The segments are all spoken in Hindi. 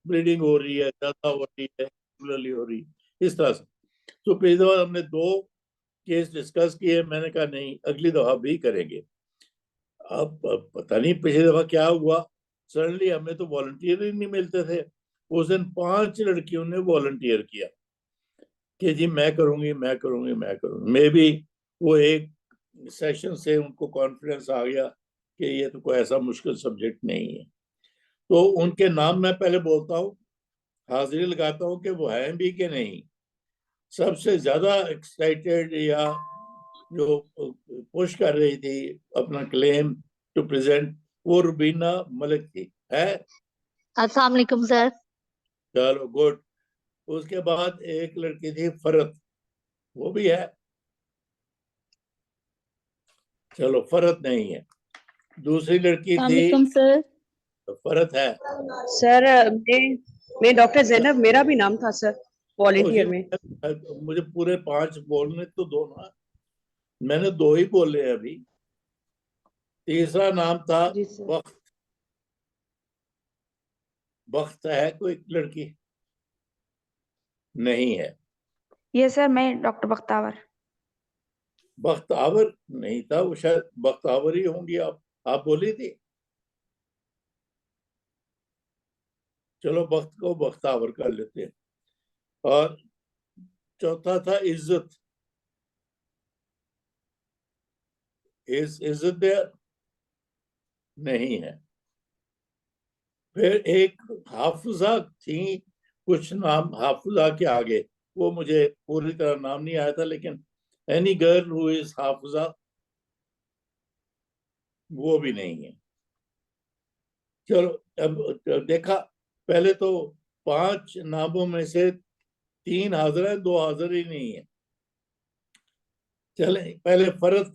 ब्लीडिंग हो रही है, ज्यादा हो रही है, रेगुलरली हो रही है, इस तरह से। तो पिछली दफा हमने 2 केस डिस्कस किए, मैंने कहा नहीं अगली दफा भी करेंगे। अब पता नहीं पिछली दफा क्या हुआ, सडनली हमें तो वॉलंटियर ही नहीं मिलते थे। उस दिन 5 लड़कियों ने वॉलंटियर किया कि जी मैं करूंगी, मैं करूंगी, मैं करूंगी। मे बी वो एक सेशन से उनको कॉन्फिडेंस आ गया कि ये तो कोई ऐसा मुश्किल सब्जेक्ट नहीं है। तो उनके नाम मैं पहले बोलता हूँ, हाजिरी लगाता हूँ कि वो हैं भी कि नहीं। सबसे ज्यादा एक्साइटेड या जो पुश कर रही थी अपना क्लेम टू प्रेजेंट, वो रुबीना मलिक थी। है? अस्सलाम वालेकुम सर। चलो गुड। उसके बाद एक लड़की थी फरत, वो भी है। चलो फरत नहीं है। दूसरी लड़की थी, सर। फरत है। सर मैं डॉक्टर जैनब, मेरा भी नाम था सर वॉलेंटियर में। मुझे पूरे 5 बोलने तो दो ना, मैंने 2 ही बोले अभी। तीसरा नाम था जी सर। बख्त। बख्त है कोई लड़की? नहीं है। ये सर मैं डॉक्टर बख्तावर। बख्तावर नहीं था, वो शायद बख्तावर ही होंगी। आप बोली थी। चलो बख्त को बख्तावर कर लेते हैं। और चौथा था इज्जत। इज्जत देयर? नहीं है। फिर एक हाफिजा थी, कुछ नाम हाफिजा के आगे, वो मुझे पूरी तरह नाम नहीं आया था, लेकिन any girl who is Hafiza, वो भी नहीं है। चलो अब देखा, पहले तो 5 नामों में से 3 हाजिर है, 2 हाजिर ही नहीं है। चले पहले फरत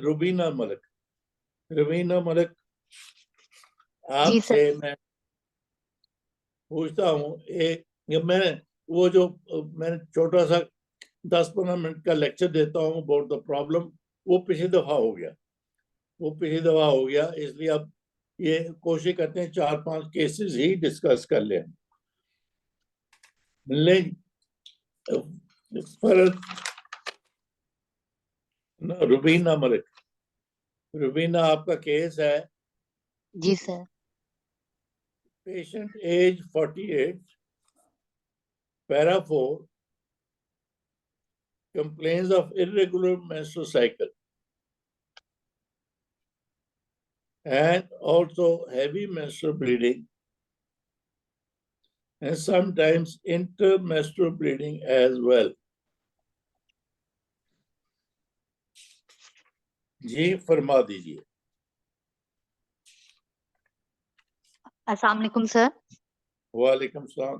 रुबीना मलिक। रुबीना मलिक, जी आपसे सर। मैं पूछता हूँ, एक मैं वो जो मैंने छोटा सा 10-15 मिनट का लेक्चर देता हूँ अबाउट द प्रॉब्लम, वो पिछली दफा हो गया। इसलिए अब ये कोशिश करते हैं 4-5 केसेस ही डिस्कस कर लें। फरत रुबीना मलिक, रुबीना आपका केस है। जी sir. Patient age 48, para 4, complains of irregular menstrual cycle and also heavy menstrual bleeding and sometimes intermenstrual bleeding as well. जी फरमा दीजिए। अस्सलाम वालेकुम सर। वालेकुम सलाम।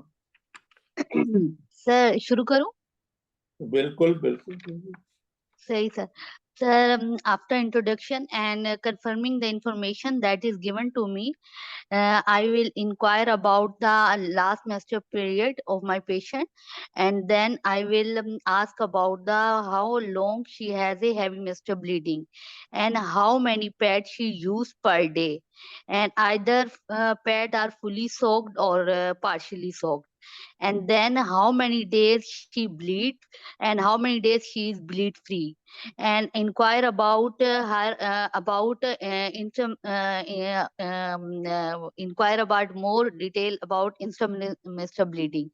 सर शुरू करूं? बिल्कुल बिल्कुल बिल्कुल। सही sir. Sir, after introduction and confirming the information that is given to me, I will inquire about the last menstrual period of my patient, and then I will ask about the how long she has a heavy menstrual bleeding, and how many pads she use per day, and either pad are fully soaked or partially soaked, and then how many days she bleeds and how many days she is bleed free, and inquire about her about inquire about more detail about intramenstrual bleeding,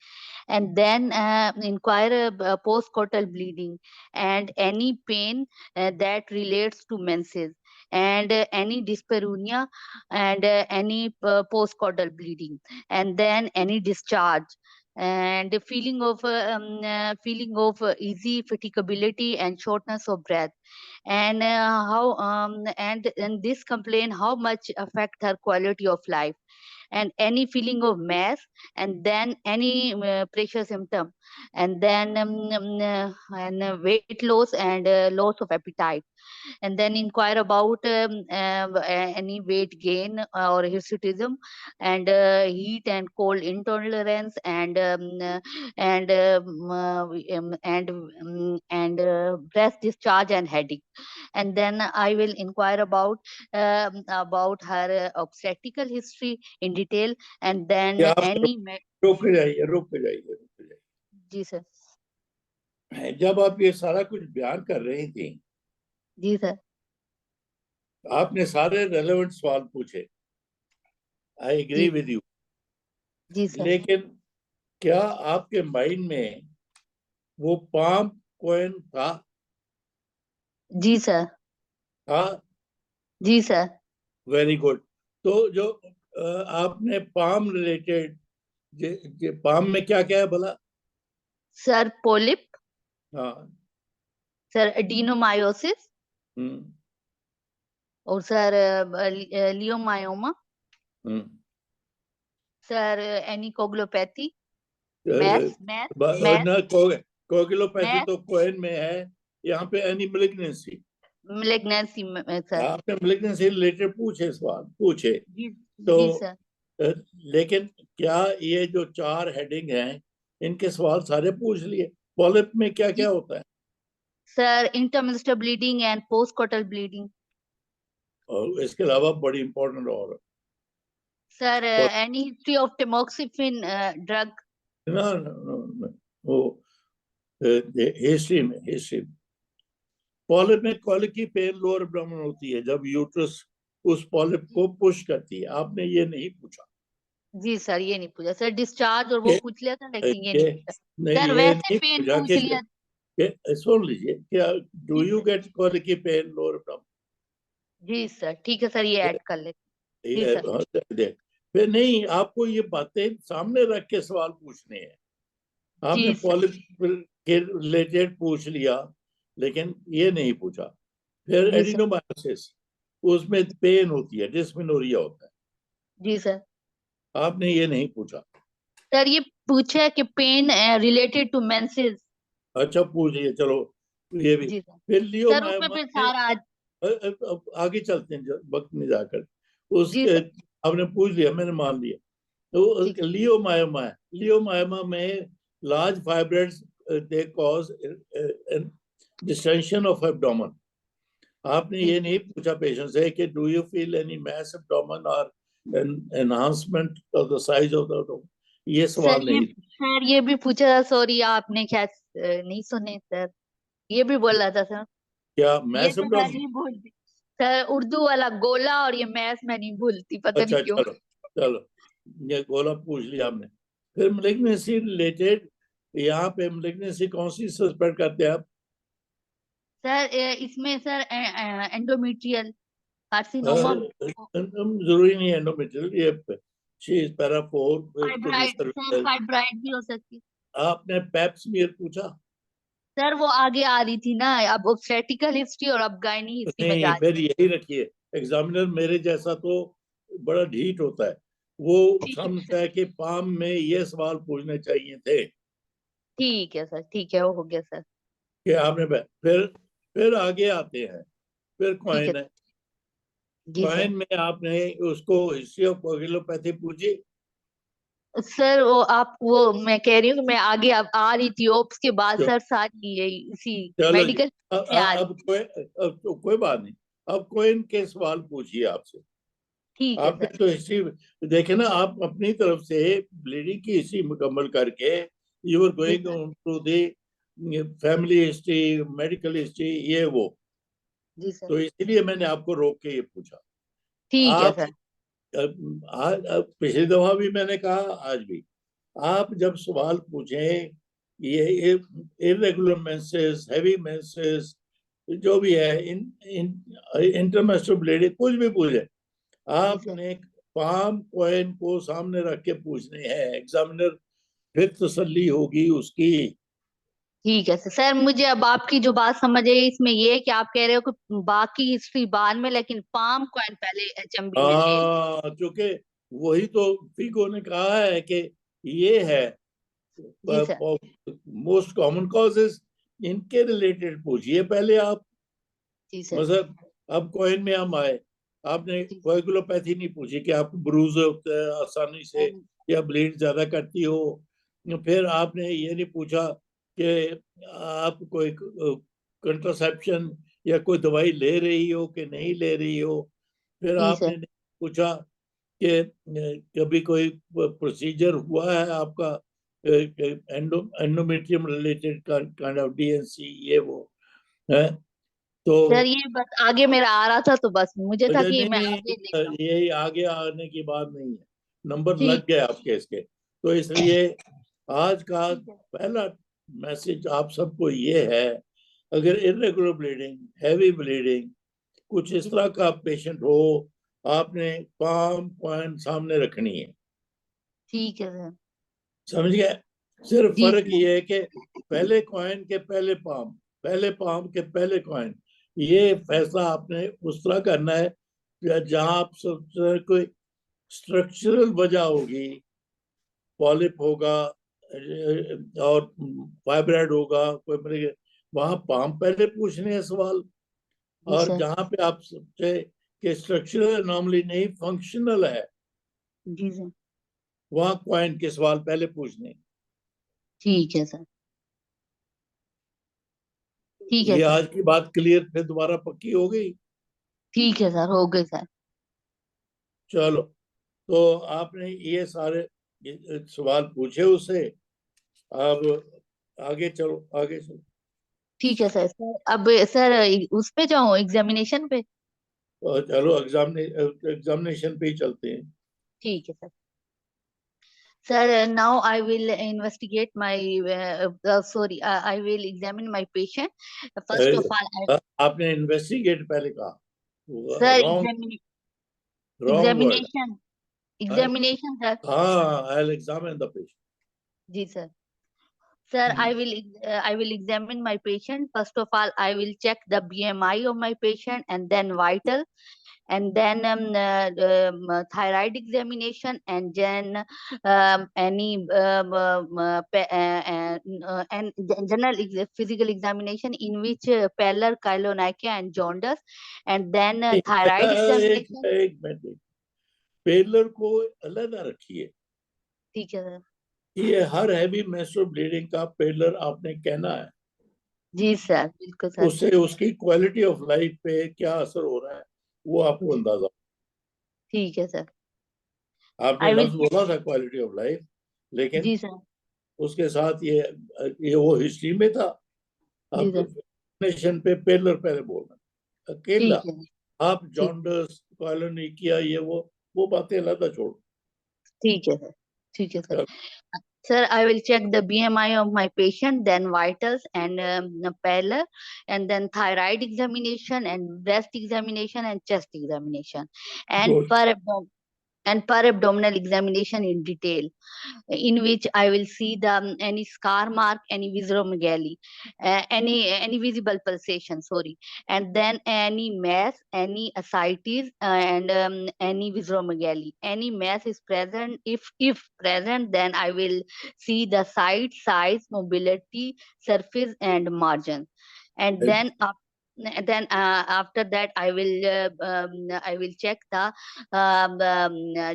and then inquire postcoital bleeding and any pain that relates to menses, and any dyspareunia, and any postcoital bleeding, and then any discharge, and the feeling of easy fatigability and shortness of breath, and how and this complaint how much affect her quality of life, and any feeling of mass, and then any pressure symptom, and then weight loss and loss of appetite, and then inquire about any weight gain or hirsutism, and heat and cold intolerance, and breast discharge and headache. And then I will inquire about her obstetrical history in detail, and then क्या आप any रुक जाइए, रुक जाइए। जी सर। जब आप ये सारा कुछ बयान कर रही थी, जी सर। आपने सारे रेलेवेंट सवाल पूछे, आई एग्री जी विद यू, जी सर। लेकिन क्या आपके माइंड में वो पाम कॉइन था? जी सर। था। जी सर। Very good. तो जो आपने पाम रिलेटेड, पाम में क्या क्या है भला? सर पोलिप, हाँ। सर एडिनोमायोसिस, हम्म। और सर लियोमायोमा, हम्म। सर एनिकोग्लोपैथी, मैथ मैथ मैथ ना कोगुलोपैथी मैथ तो कोइन में है, यहाँ पे एनी मेलिग्नेंसी। Malignancy sir. आपने मेलिग्नेंसी रिलेटेड पूछे, सवाल पूछे जी तो जी सर। लेकिन क्या ये जो 4 हेडिंग हैं, इनके सवाल सारे पूछ लिए? पॉलिप में क्या क्या होता है? Sir intermenstrual bleeding and postcoital bleeding. और इसके अलावा बड़ी इंपॉर्टेंट और sir any history of tamoxifen drug. ना वो हिस्ट्री में पॉलिप में कॉलिकी पेन लोअर एब्डोमेन होती है जब यूट्रस उस पॉलिप को पुश करती है। आपने ये नहीं पूछा। जी सर, ये नहीं पूछा सर। डिस्चार्ज और वो पूछ लिया था, लेकिन ये नहीं पूछा नहीं, सर। ये वैसे नहीं पेन पूछा पूछ लिया। सुन लीजिए, क्या डू जी यू sir. Get colicky pain lower abdomen? जी सर, ठीक है सर, ये ऐड कर लेते। जी सर। देख, फिर नहीं, आपको ये बातें सामने रख के सवाल पूछने हैं। आपने जी सर। पॉलिप के रिलेटेड पूछ लिया, लेकिन ये नहीं पूछा। फिर जी सर। एडिनोमायोसिस, उसमें पेन होती है, डिस्मेनोरिया होता है, जी सर। आपने ये नहीं पूछा। सर ये पूछा है कि पेन रिलेटेड टू मेंसेस। अच्छा, पूछिए, चलो ये भी। जी सर। फिर लियो सर उसमें फिर में सारा अब आगे चलते हैं, वक्त में जाकर जी उसके सर। आपने पूछ लिया, मैंने मान लिया। ठीक तो लियोमायोमा है, लियोमायोमा में large fibroids they cause distension of abdomen. आपने ये नहीं पूछा पेशेंट से कि do you feel any mass abdomen और enhancement of the size of the abdomen, ये सवाल नहीं। सर ये भी पूछा था, सॉरी आपने क्या नहीं सुने सर। ये भी बोला था सर। क्या ये मैस तो मैं एब्डोमेन? नहीं भूलती सर, उर्दू वाला गोला और ये मैथ मैं नहीं भूलती, पता नहीं अच्छा, क्यों। चलो चलो, ये गोला पूछ लिया हमने। फिर मेलिग्नेंसी रिलेटेड, यहाँ पे मेलिग्नेंसी कौन सी सस्पेक्ट करते हैं आप? सर इसमें सर एंडोमेट्रियल कार्सिनोमा, जरूरी नहीं है एंडोमेट्रियल, ये she is para 4 to be fibroid sir, cervical. Fibroid भी हो सकती है। आपने पैप स्मीयर पूछा? सर वो आगे आ रही थी ना, अब ऑब्स्टेट्रिकल हिस्ट्री और अब गायनी हिस्ट्री में जा नहीं, रही फिर यही रखिए। एग्जामिनर मेरे जैसा तो बड़ा ढीठ होता है, वो ठीक है समझता है कि पाम में ये सवाल पूछने चाहिए थे ठीक है सर, ठीक है, वो हो गया सर। कि आपने फिर आगे आते हैं। फिर ठीक है कॉइन है, जी सर। कॉइन में आपने उसको हिस्ट्री ऑफ कोगुलोपैथी पूछी? सर वो आप वो मैं कह रही हूँ कि मैं आगे अब आ रही थी ओप्स के बाद चलो सर, सारी ये इसी चलो जी, मेडिकल में आ रही। अब तो कोई बात नहीं। अब कॉइन के सवाल पूछिए आपसे। ठीक है आपने सर। तो हिस्ट्री देखे ना, आप अपनी तरफ से ब्लीडिंग की हिस्ट्री मुकम्मल करके यू आर जी going sir. To the family history, medical history, ये वो। जी सर। तो इसलिए मैंने आपको रोक के ये पूछा। ठीक है आप सर। पिछली दफा भी मैंने कहा, आज भी, आप जब सवाल पूछें, ये इरेगुलर मेंसेस, हैवी मेंसेस, जो भी है, इंटरमेंस्ट्रुअल ब्लीडिंग, कुछ भी पूछे, जी सर। आपने पाम कॉइन को सामने रख के पूछने हैं। एग्जामिनर फिर तसल्ली होगी उसकी। ठीक है सर। सर मुझे अब आपकी जो बात समझ आई इसमें ये है कि आप कह रहे हो कि बाकी हिस्ट्री बाद में, लेकिन पाम कॉइन पहले एचएमबी में ले ली। हाँ, क्योंकि वही तो फिको ने कहा है कि ये है जी सर। मोस्ट कॉमन कॉजेज, इनके रिलेटेड पूछिए पहले आप। जी सर। मतलब अब कॉइन में हम आए, आपने जी कोएगुलोपैथी नहीं पूछी कि आपको ब्रूज होता है आसानी से सर। या ब्लीड ज्यादा करती हो। फिर आपने ये नहीं पूछा कि आप कोई कंट्रासेप्शन या कोई दवाई ले रही हो कि नहीं ले रही हो। फिर जी आपने पूछा कि कभी कोई प्रोसीजर हुआ है आपका endometrium related kind of DNC ये वो है। तो सर ये बस आगे मेरा आ रहा था तो बस मुझे था कि नहीं मैं नहीं, आगे लेता हूँ। ये आगे आने की बात नहीं है, नंबर ठीक लग गए आपके इसके। तो इसलिए आज का ठीक है। पहला मैसेज आप सबको ये है, अगर इरेगुलर ब्लीडिंग, हैवी ब्लीडिंग, कुछ इस तरह का पेशेंट हो, आपने पाम पॉइंट सामने रखनी है। ठीक है सर। समझ गए? सिर्फ जी फर्क सर। ये है कि पहले कॉइन के पहले पाम, पहले पाम के पहले कॉइन, ये फैसला आपने उस तरह करना है जहां आप सबसे कोई स्ट्रक्चरल वजह होगी, पॉलिप होगा और फाइब्राइड होगा कोई, मतलब वहां पाम पहले पूछने हैं सवाल। जी और सर। जहां पे आप सोचे कि स्ट्रक्चरल एनॉमली नहीं, फंक्शनल है, जी सर। वहां कॉइन के सवाल पहले पूछने। ठीक है सर। ठीक है ये सर। आज की बात क्लियर, फिर दोबारा पक्की हो गई। ठीक है सर, हो गए सर। चलो, तो आपने ये सारे सवाल पूछे उससे। अब आगे चलो, आगे चलो। ठीक है सर। सर अब सर उस पे जाऊँ एग्जामिनेशन पे? और चलो एग्जामिनेशन पे ही चलते हैं। ठीक है sir. Sir, now I will investigate my, sorry, I will examine my patient. First of all, आपने इन्वेस्टिगेट पहले कहा, sir, wrong, wrong word. examination, examination, sir. हाँ, I will examine the patient. जी sir. Sir, I will examine my patient. First of all, I will check the BMI of my patient and then vital, and then thyroid examination, and then any and general physical examination in which pallor, chylomicria, and jaundice, and then thyroid examination. एक मिनट, पेलर को अलग रखिए। ठीक है सर। ये हर हैवी मेंस्ट्रुअल ब्लीडिंग का पेलर आपने कहना है, जी सर, बिल्कुल सर। उससे उसकी क्वालिटी ऑफ लाइफ पे क्या असर हो रहा है वो आपको अंदाजा। ठीक है सर। आपने आई विल। लफ्ज बोला था क्वालिटी ऑफ लाइफ, लेकिन जी सर। उसके साथ ये वो हिस्ट्री में था। जी आप सर। नेशन पे पेलर पहले बोलना अकेला। ठीक है। आप ठीक। जॉन्डस, कॉलोनी किया, ये वो बातें अलग छोड़ो। ठीक है सर। ठीक है सर। चलो, Sir, I will check the BMI of my patient, then vitals and pallor, and then thyroid examination and breast examination and chest examination, and good. per abdominal examination in detail, in which I will see the any scar mark, any visceromegaly, any visible pulsation, sorry, and then any mass, any ascites, and any visceromegaly. Any mass is present. If present, then I will see the site, size, mobility, surface, and margin, and then after that I will check the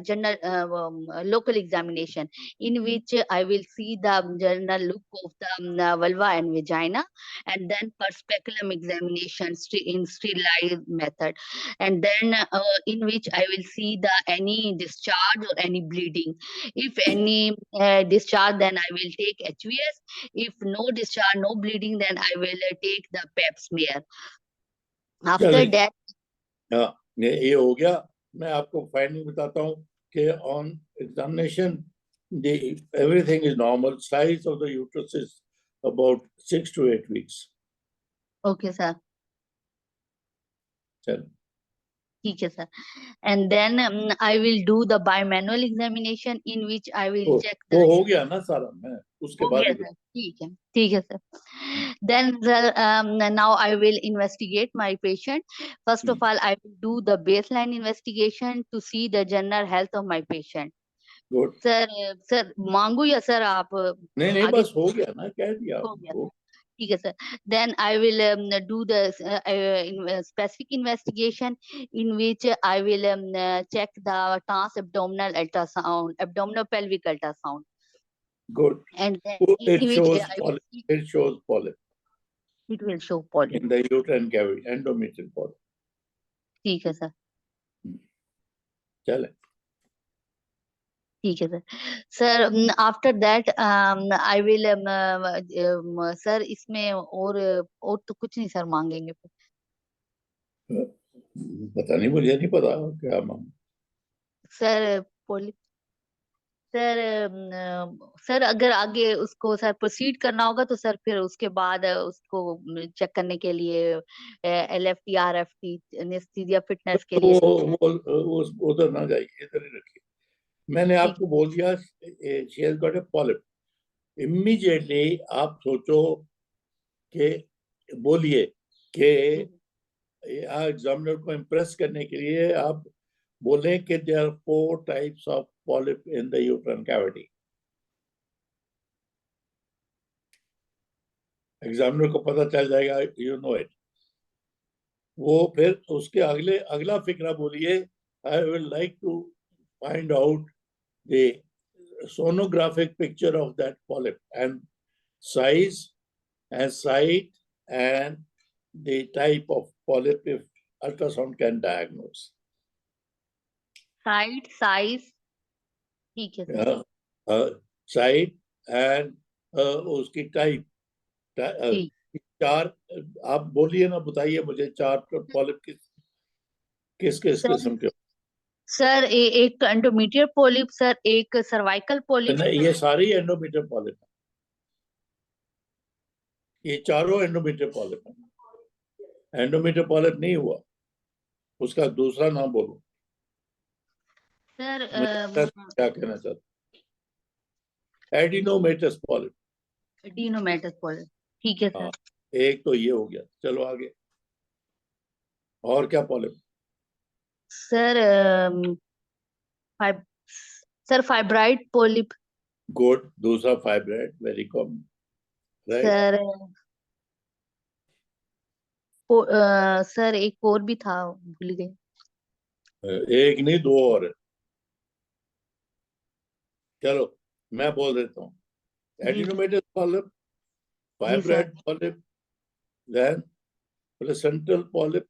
general local examination, in which I will see the general look of the vulva and vagina, and then per speculum examination in sterilized method, and then in which I will see the any discharge or any bleeding. If any discharge, then I will take HVS. If no discharge, no bleeding, then I will take the pap smear. After चलिए, that, हाँ, ये हो गया। मैं आपको फाइनल बताता हूँ कि on examination the everything is normal. Size of the uterus is about 6 to 8 weeks. okay, sir. चलो, ठीक है sir. And then I will do the bimanual examination, in which I will check the. वो हो गया ना सारा, मैं उसके हो बाद गया ही सर. ठीक है sir. Then sir, now I will investigate my patient. First of all, I will do the baseline investigation to see the general health of my patient. Good. Sir मांगू या सर आप नहीं, आगे? बस हो गया ना, कह दिया हो गया आपको। सर. ठीक है sir. Then I will do the specific investigation, in which I will check the trans-abdominal ultrasound, abdominopelvic ultrasound, good. and then It in which shows I will polyp. see. It shows polyp. It will show polyp. in the uterine cavity, endometrial polyp. ठीक है सर, चले ठीक है sir. Sir after that I will sir इसमें और तो कुछ नहीं सर मांगेंगे. पता नहीं, मुझे नहीं पता क्या मांग. सर पोलिप सर सर अगर आगे उसको सर प्रोसीड करना होगा तो सर फिर उसके बाद उसको चेक करने के लिए LFT RFT एनेस्थीसिया फिटनेस के लिए. वो उधर ना जाइए, इधर ही रखिए. मैंने आपको बोल दिया she has got a polyp. Immediately आप सोचो कि बोलिए कि एग्जामिनर को इम्प्रेस करने के लिए आप बोलें कि there are 4 types of polyp in the uterine cavity. Examiner को पता चल जाएगा, you know it. वो फिर उसके अगला फिक्रा बोलिए, I would like to find out the sonographic picture of that polyp and size and site and the type of polyp if ultrasound can diagnose. Side size. ठीक है सर. Site and उसकी type. ठीक. 4 आप बोलिए ना, बताइए मुझे 4 polyp किस किस्म के. सर एक एंडोमेट्रियल पोलिप सर, एक सर्वाइकल पोलिप. ये सारी एंडोमेट्रियल पॉलिप है, ये चारों एंडोमेट्रियल पॉलिप है. एंडोमेट्रियल पॉलिप नहीं हुआ, उसका दूसरा नाम बोलो. सर क्या कहना चाहते. एडिनोमेटस पॉलिप. एडिनोमेटस पोलिप. ठीक है सर. एक तो ये हो गया. चलो आगे, और क्या polyp. Sir sir fibroid polyp. Good. दूसरा fibroid, very common. Sir sir एक और भी था, भूल गए. एक नहीं, 2 और है. चलो मैं बोल देता हूँ. Adenomatous polyp, fibroid polyp, then placental polyp,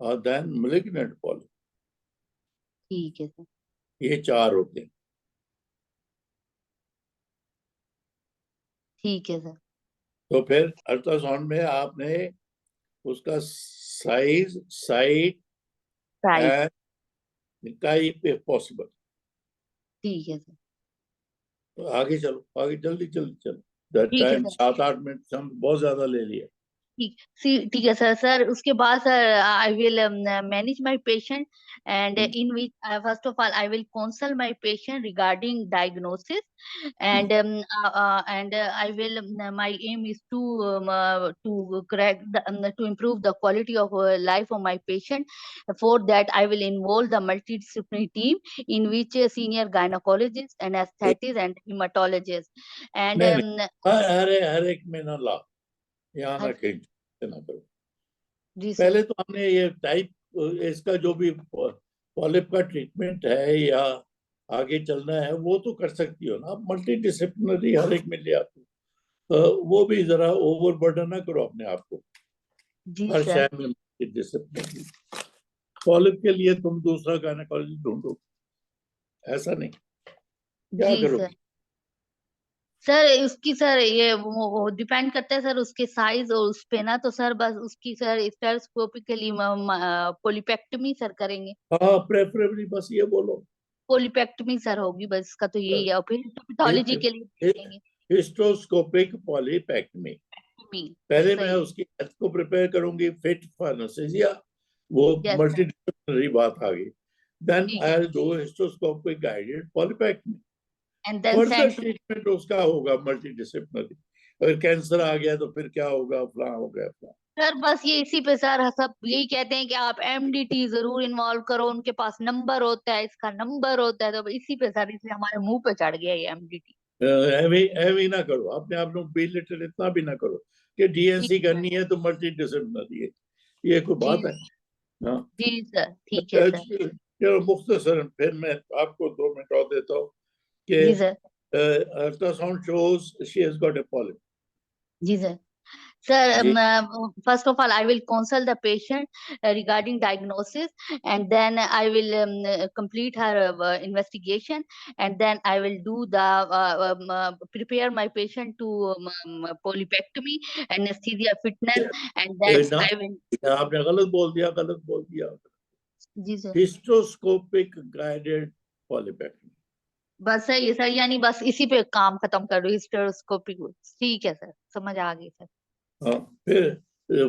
और then malignant polyp. ठीक है सर. ये 4 होते हैं. ठीक है सर. तो फिर अल्ट्रासाउंड में आपने उसका size, site and type if possible. ठीक है सर. तो आगे चलो, आगे जल्दी जल्दी चलो. ठीक है टाइम सर. 7-8 मिनट हम बहुत ज्यादा ले लिए. ठीक है सर. सर उसके बाद sir I will manage my patient and in which first of all I will counsel my patient regarding diagnosis and I will my aim is to correct to improve the quality of life of my patient. For that I will involve the multidisciplinary team in which senior gynecologists, anesthetists and hematologists and हर एक में ना ला, यहाँ ना खींच ना करो. जी सर. पहले तो हमने ये टाइप, इसका जो भी पॉलिप का ट्रीटमेंट है या आगे चलना है वो तो कर सकती हो ना. मल्टी डिसिप्लिनरी हर एक में ले आते हो, वो भी जरा ओवर बर्डन ना करो अपने आप को. हर शहर में मल्टी डिसिप्लिनरी. पॉलिप के लिए तुम दूसरा गायनेकोलॉजिस्ट ढूंढो, ऐसा नहीं. क्या करोगे सर उसकी सर ये वो डिपेंड करता है सर उसके साइज और उस पे ना. तो सर बस उसकी सर स्टेरोस्कोपिकली पोलिपेक्टमी सर करेंगे. हाँ, प्रेफरेबली बस ये बोलो पोलिपेक्टमी सर होगी बस, इसका तो यही है. और फिर हिस्टोपैथोलॉजी के लिए देखेंगे हिस्टोस्कोपिक पॉलीपेक्टमी. पहले मैं उसकी हेल्थ को प्रिपेयर करूंगी फिट फॉर एनेस्थीसिया, वो मल्टीडिसिप्लिनरी बात आ गई. Then I will do hysteroscopic guided polypectomy and then treatment उसका होगा मल्टीडिसिप्लिनरी. अगर कैंसर आ गया तो फिर क्या होगा, फलां हो गया फलां. सर बस ये इसी पे सर सब यही कहते हैं कि आप MDT जरूर इन्वॉल्व करो, उनके पास नंबर होता है, इसका नंबर होता है. तो इसी पे सर इसलिए हमारे मुंह पे चढ़ गया ये MDT. एवी ना करो अपने आप लोग, बी लिटिल इतना भी ना करो कि DNC करनी है तो मल्टीडिसिप्लिनरी है. ये कोई बात है. हाँ जी सर. ठीक है सर. चलो मुख्तसरन फिर मैं आपको 2 मिनट और देता हूँ कि जी sir. ultrasound shows she has got a polyp. जी सर. Sir, जी. first of all, I will consult the patient regarding diagnosis, and then I will complete her investigation, and then I will do the prepare my patient to polypectomy, anesthesia fitness, and then ना, I will. आपने गलत बोल दिया, गलत बोल दिया. जी सर. हिस्टोस्कोपिक गाइडेड पॉलीपेक्टमी. बस सही है सर, यानी बस इसी पे काम खत्म कर दो, हिस्टेरोस्कोपिक. ठीक है सर, समझ आ गई सर. हाँ, फिर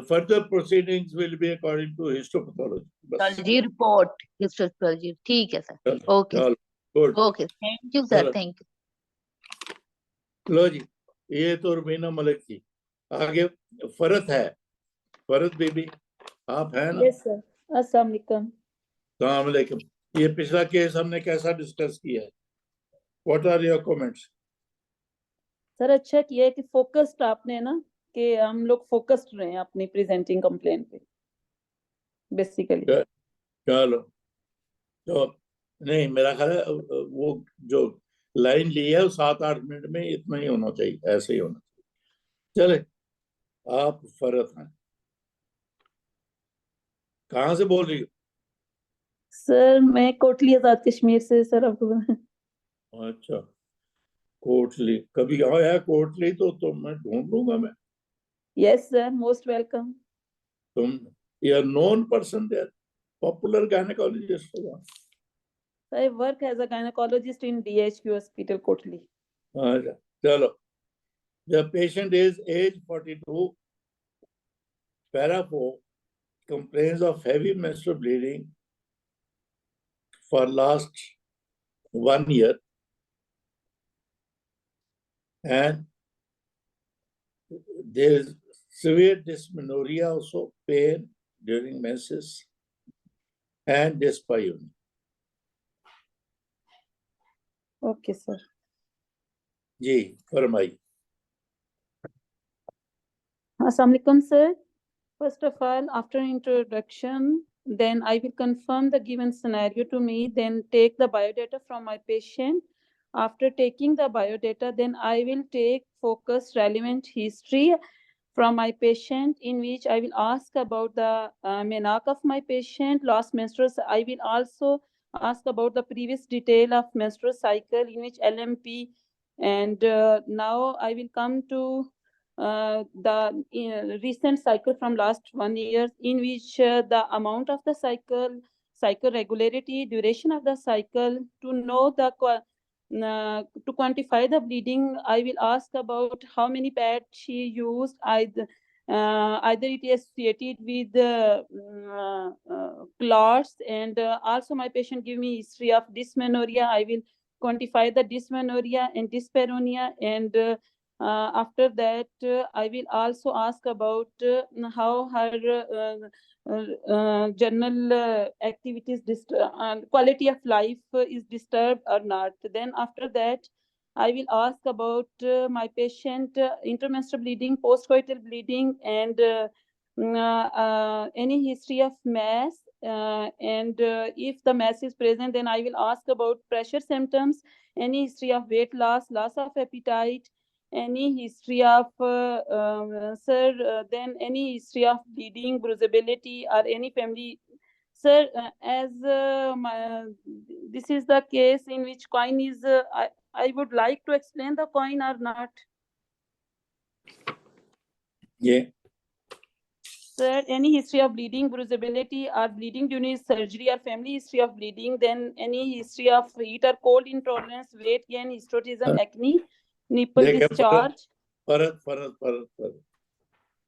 further proceedings will be according to histopathology. बस. जी रिपोर्ट हिस्टोलॉजी. ठीक है सर. चलो, ओके. चलो, good. Okay, thank you sir, चलो. Thank you. लो जी, ये तो रुबीना मलिक थी. आगे फरत है. फरत बीबी, आप हैं ना? Yes sir. अस्सलाम वालेकुम. अस्सलाम वालेकुम. ये पिछला केस हमने कैसा डिस्कस किया है? What are your comments? Sir अच्छा किया है कि फोकस्ड आपने ना, कि हम लोग फोकस्ड रहे हैं अपनी प्रेजेंटिंग कंप्लेंट पे बेसिकली. चलो, तो नहीं, मेरा ख्याल है वो जो लाइन ली है 7-8 मिनट में इतना ही होना चाहिए, ऐसे ही होना चाहिए. चले, आप फरत हैं, कहाँ से बोल रही हो? सर मैं कोटली आजाद कश्मीर से सर. आपको अच्छा, कोटली. कभी आया कोटली तो मैं ढूंढ लूंगा. मैं, यस सर, मोस्ट वेलकम. तुम you known person there, popular gynaecologist हो. I work as a gynaecologist in DHQ hospital Kotli. अच्छा, चलो. The patient is age 42, para 4, complains of heavy menstrual bleeding for last 1 year, and there is severe dysmenorrhea also, pain during menses, and dyspareunia. Okay sir. जी, फरमाइए. Assalamu alaikum sir. First of all, after introduction, then I will confirm the given scenario to me, then take the biodata from my patient. After taking the biodata, then I will take focused relevant history from my patient, in which I will ask about the menarche of my patient, last menstrual. I will also ask about the previous detail of menstrual cycle, in which LMP, and now I will come to the recent cycle from last 1 year, in which the amount of the cycle regularity, duration of the cycle. To know the to quantify the bleeding, I will ask about how many pads she used, either it is associated with clots, and also my patient give me history of dysmenorrhea. I will quantify the dysmenorrhea and dyspareunia, and after that, I will also ask about how her general activities, quality of life is disturbed or not. Then after that, I will ask about my patient intermenstrual bleeding, postcoital bleeding, and any history of mass. And if the mass is present, then I will ask about pressure symptoms, any history of weight loss, loss of appetite, any history of then any history of bleeding, bruisability, or any family. Sir, as this is the case in which coin is, I would like to explain the coin or not. Yeah. Sir, any history of bleeding, bruisability, or bleeding during surgery, or family history of bleeding, then any history of heat or cold intolerance, weight gain, hirsutism, acne, nipple देखिए, discharge. फरत.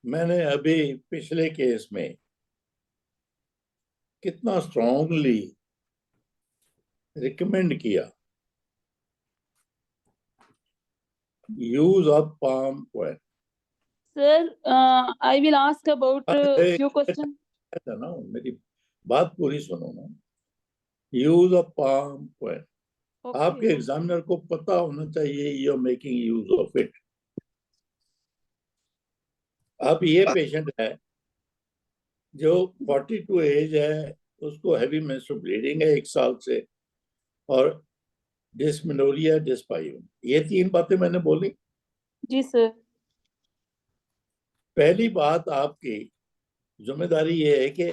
मैंने अभी पिछले केस में कितना स्ट्रांगली रिकमेंड किया, use of palm oil. Sir, I will ask about few questions. ना, मेरी बात पूरी सुनो ना. यूज ऑफ पाम ऑयल, आपके एग्जामिनर को पता होना चाहिए you are making use of it. अब ये पेशेंट है जो 42 एज है, उसको हैवी मेंस्ट्रुअल ब्लीडिंग है 1 साल से, और डिस्मेनोरिया, डिस्पायून, ये 3 बातें मैंने बोली. जी सर. पहली बात आपकी जिम्मेदारी ये है कि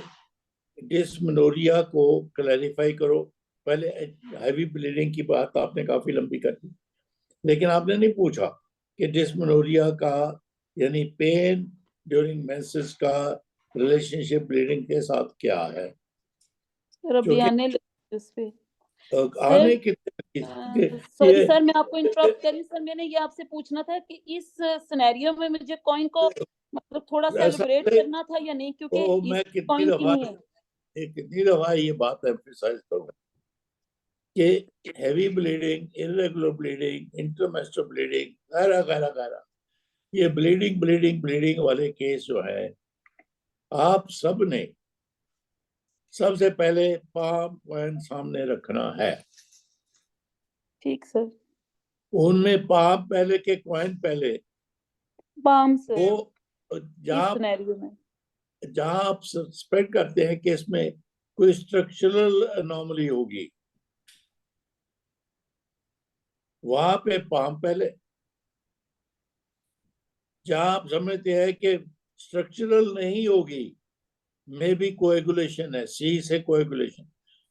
डिस्मेनोरिया को क्लैरिफाई करो। पहले हैवी ब्लीडिंग की बात आपने काफी लंबी कर दी, लेकिन आपने नहीं पूछा कि डिस्मेनोरिया का यानी पेन ड्यूरिंग मेंसेस का रिलेशनशिप ब्लीडिंग के साथ क्या है। सर अभी क्योंकि आने लगे उस पे। आने कितने सॉरी सर, मैं आपको इंटरप्ट कर रही हूँ सर। मैंने ये आपसे पूछना था कि इस सिनेरियो में मुझे कॉइन को मतलब थोड़ा सा ऐसा एलिब्रेट नहीं, करना था या नहीं, क्योंकि तो इस मैं कितनी कॉइन दफा की है। ये बात एम्फसाइज करूंगा कि heavy bleeding, irregular bleeding, intermenstrual bleeding, गायरा गायरा गायरा, ये ब्लीडिंग ब्लीडिंग ब्लीडिंग वाले केस जो है, आप सब ने सबसे पहले पाम पॉइंट सामने रखना है। ठीक सर। उनमें पाम पहले के कॉइन पहले, बाम सर वो इस जहाँ सिनेरियो में। जहाँ आप सस्पेक्ट करते हैं कि इसमें कोई स्ट्रक्चरल अनोमली होगी, वहां पे पाम पहले। जहां आप समझते हैं कि स्ट्रक्चरल नहीं होगी, मे बी कोएगुलेशन है, सी से coagulation,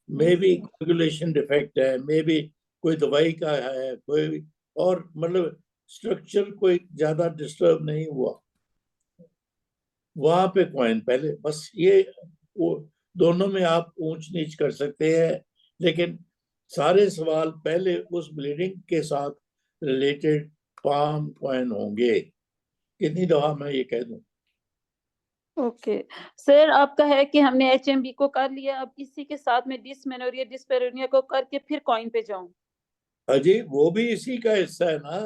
may be coagulation defect है, मे बी कोई दवाई का है, कोई और मतलब स्ट्रक्चर कोई ज्यादा डिस्टर्ब नहीं हुआ, वहां पे कॉइन पहले। बस ये वो दोनों में आप ऊंच नीच कर सकते हैं, लेकिन सारे सवाल पहले उस ब्लीडिंग के साथ रिलेटेड पाम कॉइन होंगे। कितनी दफा मैं ये कह दूं। ओके सर, आपका है कि हमने HMB को कर लिया, अब इसी के साथ में डिस्मेनोरिया डिस्पेरोनिया को करके फिर कॉइन पे जाऊं। अजी वो भी इसी का हिस्सा है ना।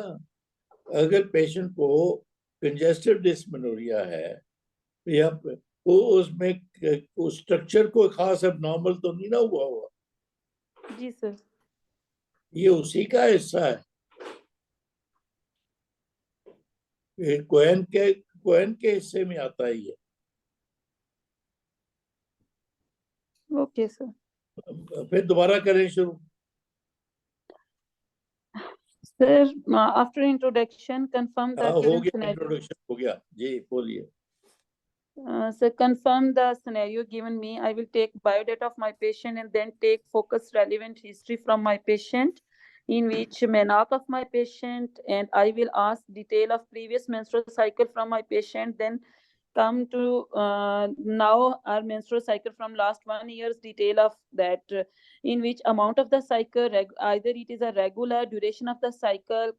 अगर पेशेंट को कंजेस्टिव डिस्मेनोरिया है या वो उसमें उस स्ट्रक्चर को खास अब नॉर्मल तो नहीं ना हुआ हुआ, जी सर। ये उसी का हिस्सा है। ये कोहेन के हिस्से में आता है ये। Okay sir. फिर दोबारा करें शुरू। Sir after introduction confirm the हाँ, हो गिवन गया, सिनेरियो। इंट्रोडक्शन हो गया जी, बोलिए। Sir, confirm the scenario given me. I will take biodata of my patient and then take focus relevant history from my patient, in which menarche of my patient, and I will ask detail of previous menstrual cycle from my patient. Then come to now our menstrual cycle from last 1 year's detail of that, in which amount of the cycle, either it is a regular duration of the cycle,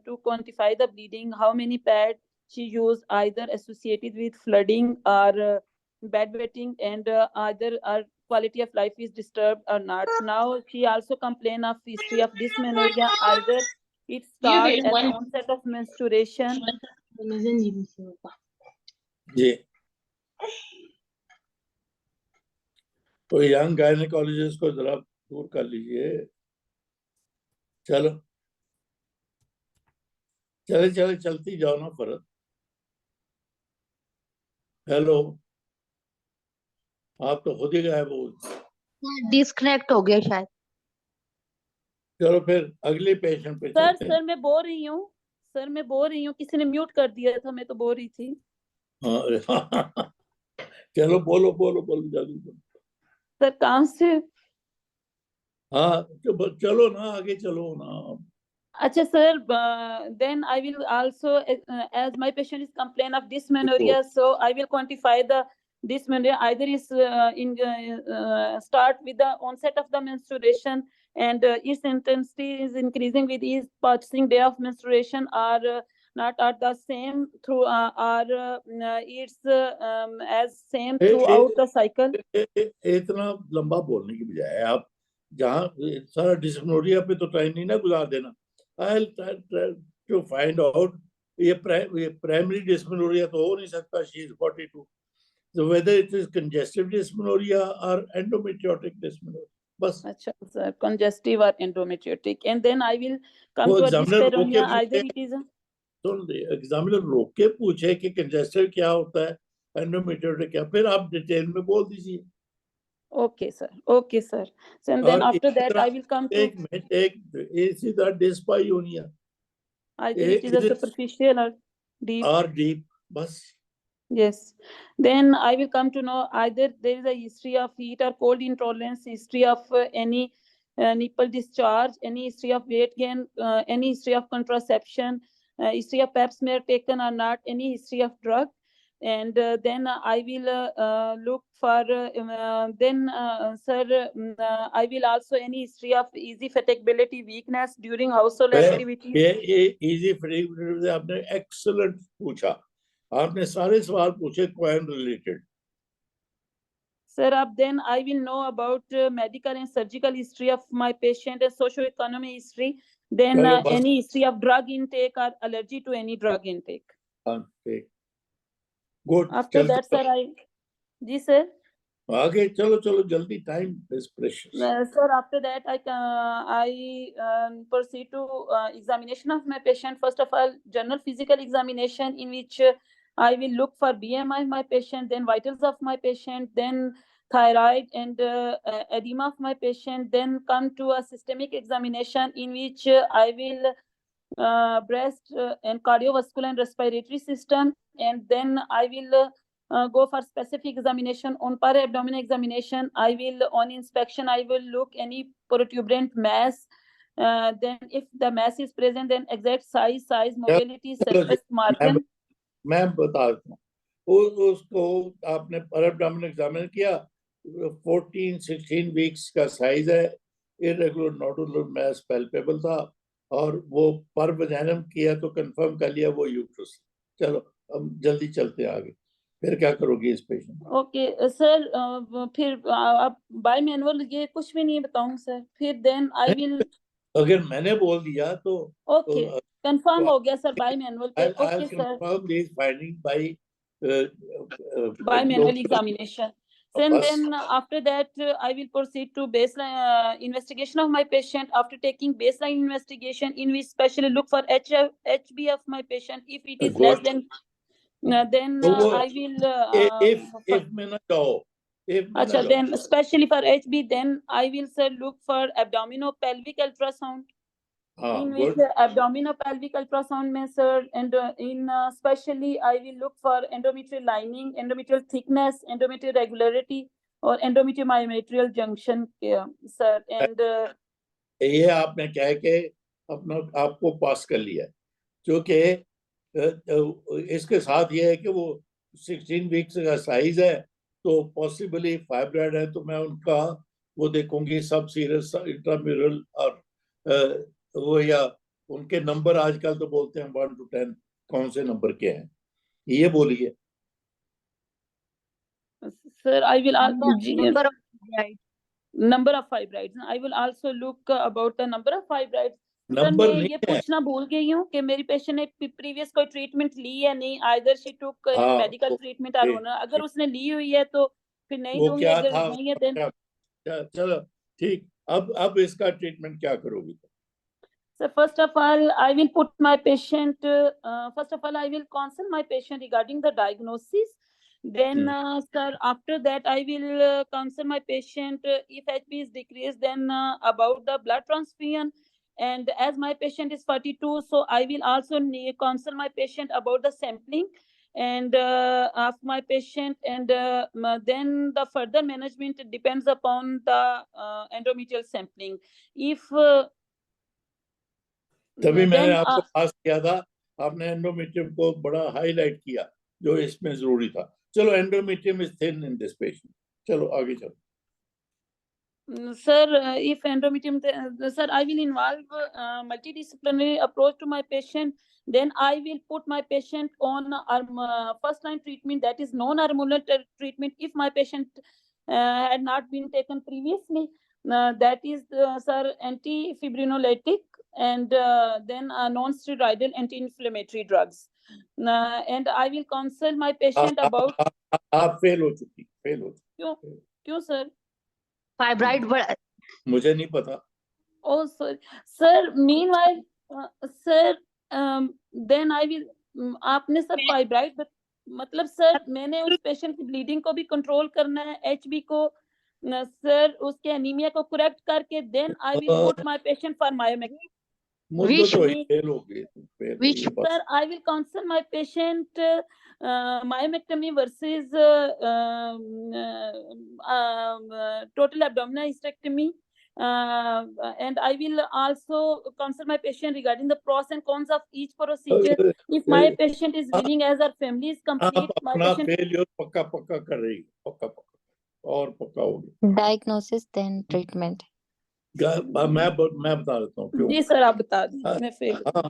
to quantify the bleeding, how many pads she used, either associated with flooding or bedwetting, and either our quality of life is disturbed or not. Now she also complain of history of dysmenorrhea, either it starts at the onset of menstruation. जी, तो यंग गायनेकोलॉजिस्ट को जरा दूर कर लीजिए। चलो चले चले चलती जाओ ना फरत। हेलो, आप तो खुद ही गायब हो। डिस्कनेक्ट हो गया शायद। चलो फिर अगले पेशेंट पे चलते हैं। सर मैं बोल रही हूँ, सर मैं बोल रही हूँ, किसी ने म्यूट कर दिया था, मैं तो बोल रही थी। हाँ, चलो बोलो बोलो बोलो जल्दी बोलो। सर कहाँ से? हाँ चलो ना, आगे चलो ना। अच्छा sir, then I will also, as my patient is complain of dysmenorrhea, so I will quantify the dysmenorrhea, either is start with the onset of the menstruation, and its intensity is increasing with each passing day of menstruation, or not at the same through, or it's as same throughout the cycle. इतना लंबा बोलने की बजाय आप जहाँ सारा डिस्मेनोरिया पे तो टाइम नहीं ना गुजार देना। I'll try to find out ये प्राइमरी डिस्मेनोरिया तो हो नहीं सकता, she is 42, so whether it is congestive dysmenorrhea or endometriotic dysmenorrhea, बस। अच्छा sir, congestive or endometriotic, and then I will come वो to a एग्जामिनर रोक के dyspareunia, either पूछे, it is a, soon they, examiner रोक के पूछे कि कंजेस्टिव क्या होता है, एंडोमेट्रियोटिक क्या, फिर आप डिटेल में बोल दीजिए। okay sir, okay sir. So and then और after that I will come to, एक मिनट, एक इसी तरह डिस्पायूनिया either it is a superficial or deep. और डीप, बस Yes. Then I will come to know either there is a history of heat or cold intolerance, history of any nipple discharge, any history of weight gain, any history of contraception, history of pap smear taken or not, any history of drug. And then I will look for, sir, I will also any history of easy fatigability, weakness during household activities. ये इजी फटीग से आपने एक्सीलेंट पूछा, आपने सारे सवाल पूछे coin related. Sir, then I will know about medical and surgical history of my patient and socio-economic history. Then चलो बस। any history of drug intake or allergy to any drug intake. गुड। After that, sir, जी sir. आगे चलो चलो जल्दी, time is precious. Sir, after that, I proceed to examination of my patient. First of all, general physical examination in which I will look for BMI of my patient, then vitals of my patient, then thyroid and edema of my patient, then come to a systemic examination in which I will breast and cardiovascular and respiratory system, and then I will go for specific examination. On per abdominal examination, I will on inspection I will look any protuberant mass. Then if the mass is present, then exact size, mobility, surface margin. मैं बता देता हूँ, उसको आपने पर एब्डोमिनल एग्जामिन किया, 14-16 वीक्स का साइज है, इरेगुलर नोडुलर मास पैल्पेबल था, और वो पर वजाइनम किया तो कंफर्म कर लिया वो यूट्रस। चलो अब जल्दी चलते हैं आगे, फिर क्या करोगे इस पेशेंट? ओके सर, फिर आप बाय मैनुअल ये कुछ भी नहीं बताऊं सर, फिर देन आई विल, अगर मैंने बोल दिया तो ओके कंफर्म हो गया सर बाय मैनुअल पे। Okay sir, confirm these findings by by manual examination. Then after that, I will proceed to baseline investigation of my patient. After taking baseline investigation, in which specially look for HB of my patient. If it is less than, then I will. if में ना जाओ, अच्छा, then especially for HB, then I will sir look for abdominopelvic ultrasound. In which abdominopelvic ultrasound में sir, and in specially I will look for endometrial lining, endometrial thickness, endometrial regularity, or endometrial myometrial junction, sir. And ये आपने कह के अपना आपको पास कर लिया, क्योंकि इसके साथ ये है कि वो 16 वीक्स का साइज है, तो पॉसिबली फाइब्रॉइड है, तो मैं उनका वो देखूंगी सब सीरियस इंट्राम्यूरल और वो, या उनके नंबर आजकल तो बोलते हैं 1 to 10 कौन से नंबर के हैं, ये बोलिए sir, I will number of fibroids. number of fibroids. I will also look about the number of fibroids. Sir number मैं नहीं ये है। पूछना भूल गई हूँ कि मेरी पेशेंट ने प्रीवियस कोई ट्रीटमेंट ली या नहीं, either she took medical treatment और होना, अगर उसने ली हुई है तो फिर नहीं दूंगी, अगर नहीं है देन। चलो ठीक, अब इसका ट्रीटमेंट क्या करोगी? So first of all, I will put my patient. First of all, I will consult my patient regarding the diagnosis. Then, sir, after that, I will consult my patient if HB is decreased. Then about the blood transfusion. And as my patient is 42, so I will also consult my patient about the sampling and of my patient. And then the further management depends upon the endometrial sampling. If तभी मैंने आपको पास किया था, आपने एंडोमेट्रियम को बड़ा हाईलाइट किया जो इसमें जरूरी था। चलो endometrium is thin in this patient, चलो आगे चलो। Sir, if endometrium, sir, I will involve multidisciplinary approach to my patient. Then I will put my patient on first line treatment, that is non-hormonal treatment. If my patient had not been taken previously, that is sir antifibrinolytic and then non-steroidal anti-inflammatory drugs. And I will consult my patient about. आप फेल हो चुकी, फेल हो चुकी। क्यों sir? Fibroid, मुझे नहीं पता। Oh, sorry. Sir, meanwhile, sir, then I will, आपने सर फाइब्राइड, मतलब सर मैंने उस पेशेंट की ब्लीडिंग को भी कंट्रोल करना है, HB को सर उसके एनीमिया को करेक्ट करके, then I will put my patient for myometric. मुद्दत Wish तो me- फेल हो गई, फेल हो Wish गई बात। Sir, I will counsel my patient myomectomy versus total abdominal hysterectomy. And I will also counsel my patient regarding the pros and cons of each procedure. If my patient is willing, as our family is आप complete, my अपना patient. फेलियर पक्का पक्का कर रही, पक्का पक्का और पक्का हो गया। Diagnosis, then treatment. मैं बता देता हूँ क्यों। जी सर, आप बता दीजिए, मैं फेल। हाँ,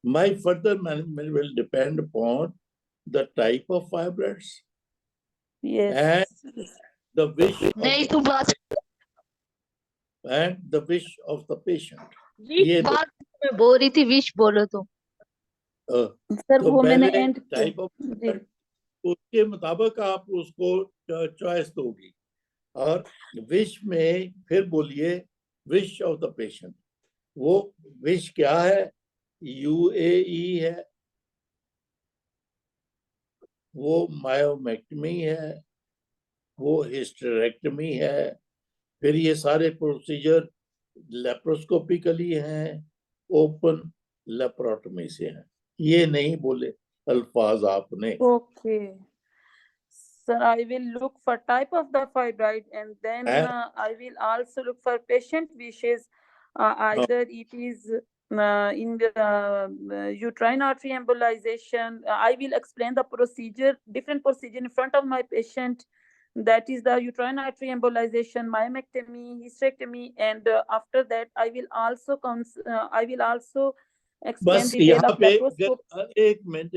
my further management will depend upon the type of fibroids Yes. the wish of नहीं तू बात and the wish of the patient। wish ये बात मैं बोल रही थी, wish बोलो तुम। सर तो वो मैंने पहले एंड टाइप ऑफ उसके मुताबिक आप उसको चॉइस दोगी, और विश में फिर बोलिए विश ऑफ द पेशेंट। वो विश क्या है? यूएई है, वो मायोमेक्टमी है, वो हिस्टेरेक्टमी है, फिर ये सारे प्रोसीजर लेप्रोस्कोपिकली हैं, ओपन लेप्रोटमी से हैं। ये नहीं बोले अल्फाज आपने। Okay. Sir, I will look for type of the fibroid, and then And- I will also look for patient wishes. Either it is in the uterine artery embolization. I will explain the procedure, different procedure in front of my patient. That is the uterine artery embolization, myomectomy, hysterectomy, and after that I will also explain बस detail यहाँ of पे laparoscopy. एक मिनट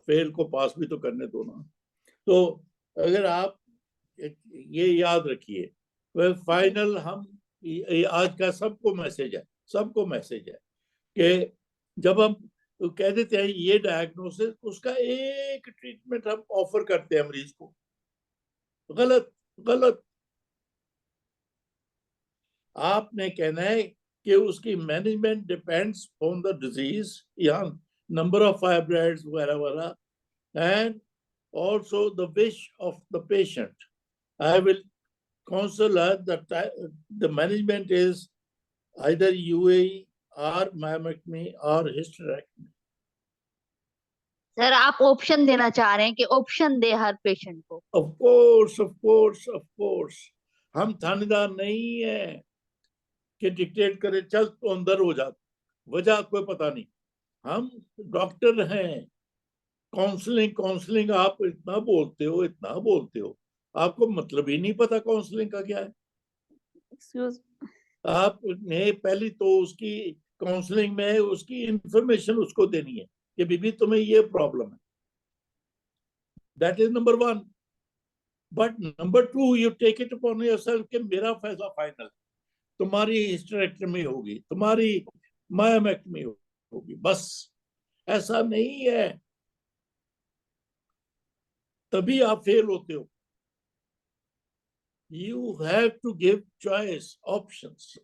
फेल को पास भी तो करने दो ना। तो अगर आप ये याद रखिए, वह फाइनल हम आज का सबको मैसेज है कि जब हम कह देते हैं ये डायग्नोसिस, उसका एक ट्रीटमेंट हम ऑफर करते हैं मरीज को, गलत। आपने कहना है कि उसकी management depends on the disease, या नंबर ऑफ फाइब्रॉइड्स वगैरह, and also the wish of the patient. I will counsel her that the management is either UAE or myomectomy or hysterectomy. Sir आप ऑप्शन देना चाह रहे हैं कि ऑप्शन दे हर पेशेंट को। Of course, हम थानेदार नहीं है कि डिक्टेट करे चल तो अंदर हो जा, वजह कोई पता नहीं। हम डॉक्टर हैं। काउंसलिंग आप इतना बोलते हो, आपको मतलब ही नहीं पता काउंसलिंग का क्या है। Excuse. आपने पहली तो उसकी काउंसलिंग में उसकी इंफॉर्मेशन उसको देनी है कि बीबी तुम्हें ये प्रॉब्लम है। That is number 1। But number 2, you take it upon yourself कि मेरा फैसला फाइनल, तुम्हारी हिस्टेरेक्टमी होगी, तुम्हारी मायोमेक्टमी होगी, बस। ऐसा नहीं है, तभी आप फेल होते हो। You have to give choice, options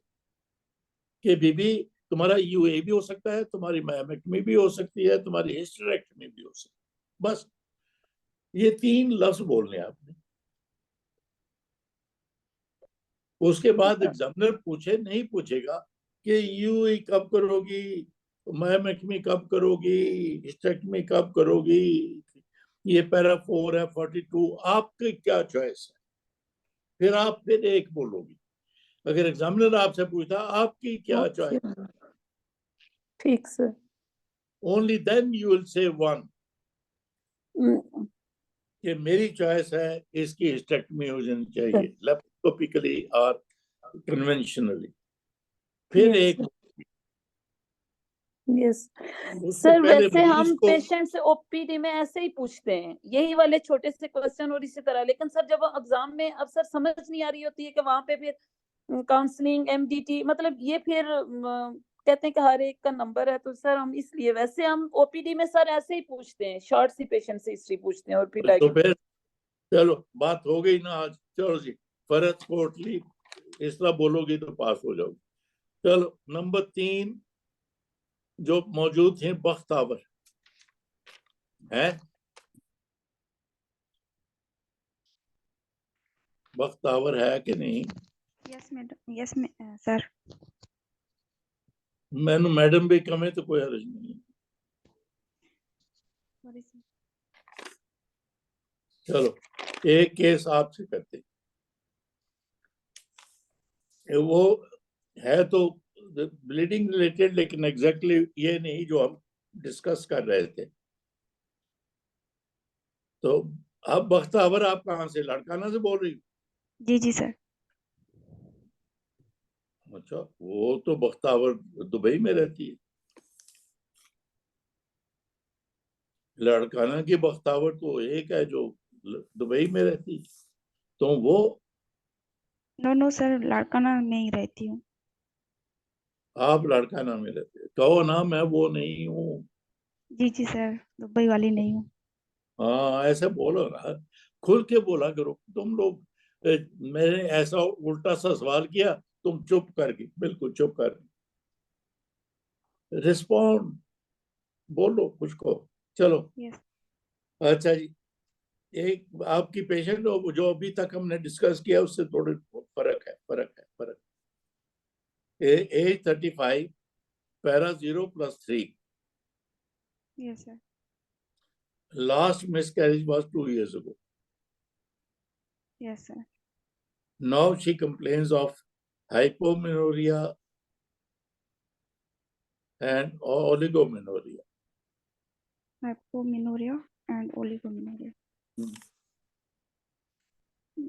कि बीबी तुम्हारा यूए भी हो सकता है, तुम्हारी मायोमेक्टमी भी हो सकती है, तुम्हारी हिस्टेरेक्टमी भी हो सकती है, बस। ये 3 लफ्ज बोलने आपने। उसके बाद एग्जामिनर नहीं पूछेगा कि यूए कब करोगी, मायोमेक्टमी कब करोगी, हिस्टेरेक्टमी कब करोगी। ये पैरा 4 है, 42, आपकी क्या चॉइस है, फिर आप फिर एक बोलोगी। अगर एग्जामिनर आपसे पूछता आपकी क्या चॉइस, ठीक sir. Only then you will say 1 कि मेरी चॉइस है इसकी हिस्टेरेक्टमी हो जानी चाहिए, लेप्रोस्कोपिकली और कन्वेंशनली। फिर एक यस उससे सर, पहले वैसे मरीज हम को पेशेंट से ओपीडी में ऐसे ही पूछते हैं, यही वाले छोटे से क्वेश्चन और इसी तरह। लेकिन सर जब एग्जाम में अब सर समझ नहीं आ रही होती है कि वहां पे फिर काउंसलिंग एमडीटी, मतलब ये फिर कहते हैं कि हर एक का नंबर है, तो सर हम इसलिए वैसे हम ओपीडी में सर ऐसे ही पूछते हैं, शॉर्ट सी पेशेंट से हिस्ट्री पूछते हैं और फिर तो फिर चलो बात हो गई ना आज। चलो जी, फर्ज कोटली इस तरह बोलोगी तो पास हो जाओगे। चलो नंबर 3 जो मौजूद हैं बख्तावर है, बख्तावर है कि नहीं? Yes, madam. Yes, sir. मैंने मैडम भी कमे तो कोई हर्ज नहीं है। चलो एक केस आपसे करते, वो है तो ब्लीडिंग रिलेटेड, लेकिन एग्जैक्टली ये नहीं जो हम डिस्कस कर रहे थे। तो अब बख्तावर आप कहाँ से, लड़काना से बोल रही हो? जी जी सर। अच्छा, वो तो बख्तावर दुबई में रहती है। लड़काना की बख्तावर तो एक है जो दुबई में रहती है। तो वो नो नो सर, लाड़काना में ही रहती हूँ। आप लड़काना में रहते हैं, कहो ना मैं वो नहीं हूँ। जी जी सर, दुबई वाली नहीं हूँ। हाँ ऐसे बोलो ना, खुल के बोला करो तुम लोग। मैंने ऐसा उल्टा सा सवाल किया, तुम चुप कर गई, बिल्कुल चुप कर गई। रिस्पॉन्ड, बोलो कुछ को। चलो यस। अच्छा जी, एक आपकी पेशेंट जो अभी तक हमने डिस्कस किया उससे थोड़े फर्क है। Age 35, para 0+3, yes sir. Last miscarriage was 2 years ago. Yes sir. Now she complains of hypomenorrhea and oligomenorrhea. Hypomenorrhea and oligomenorrhea.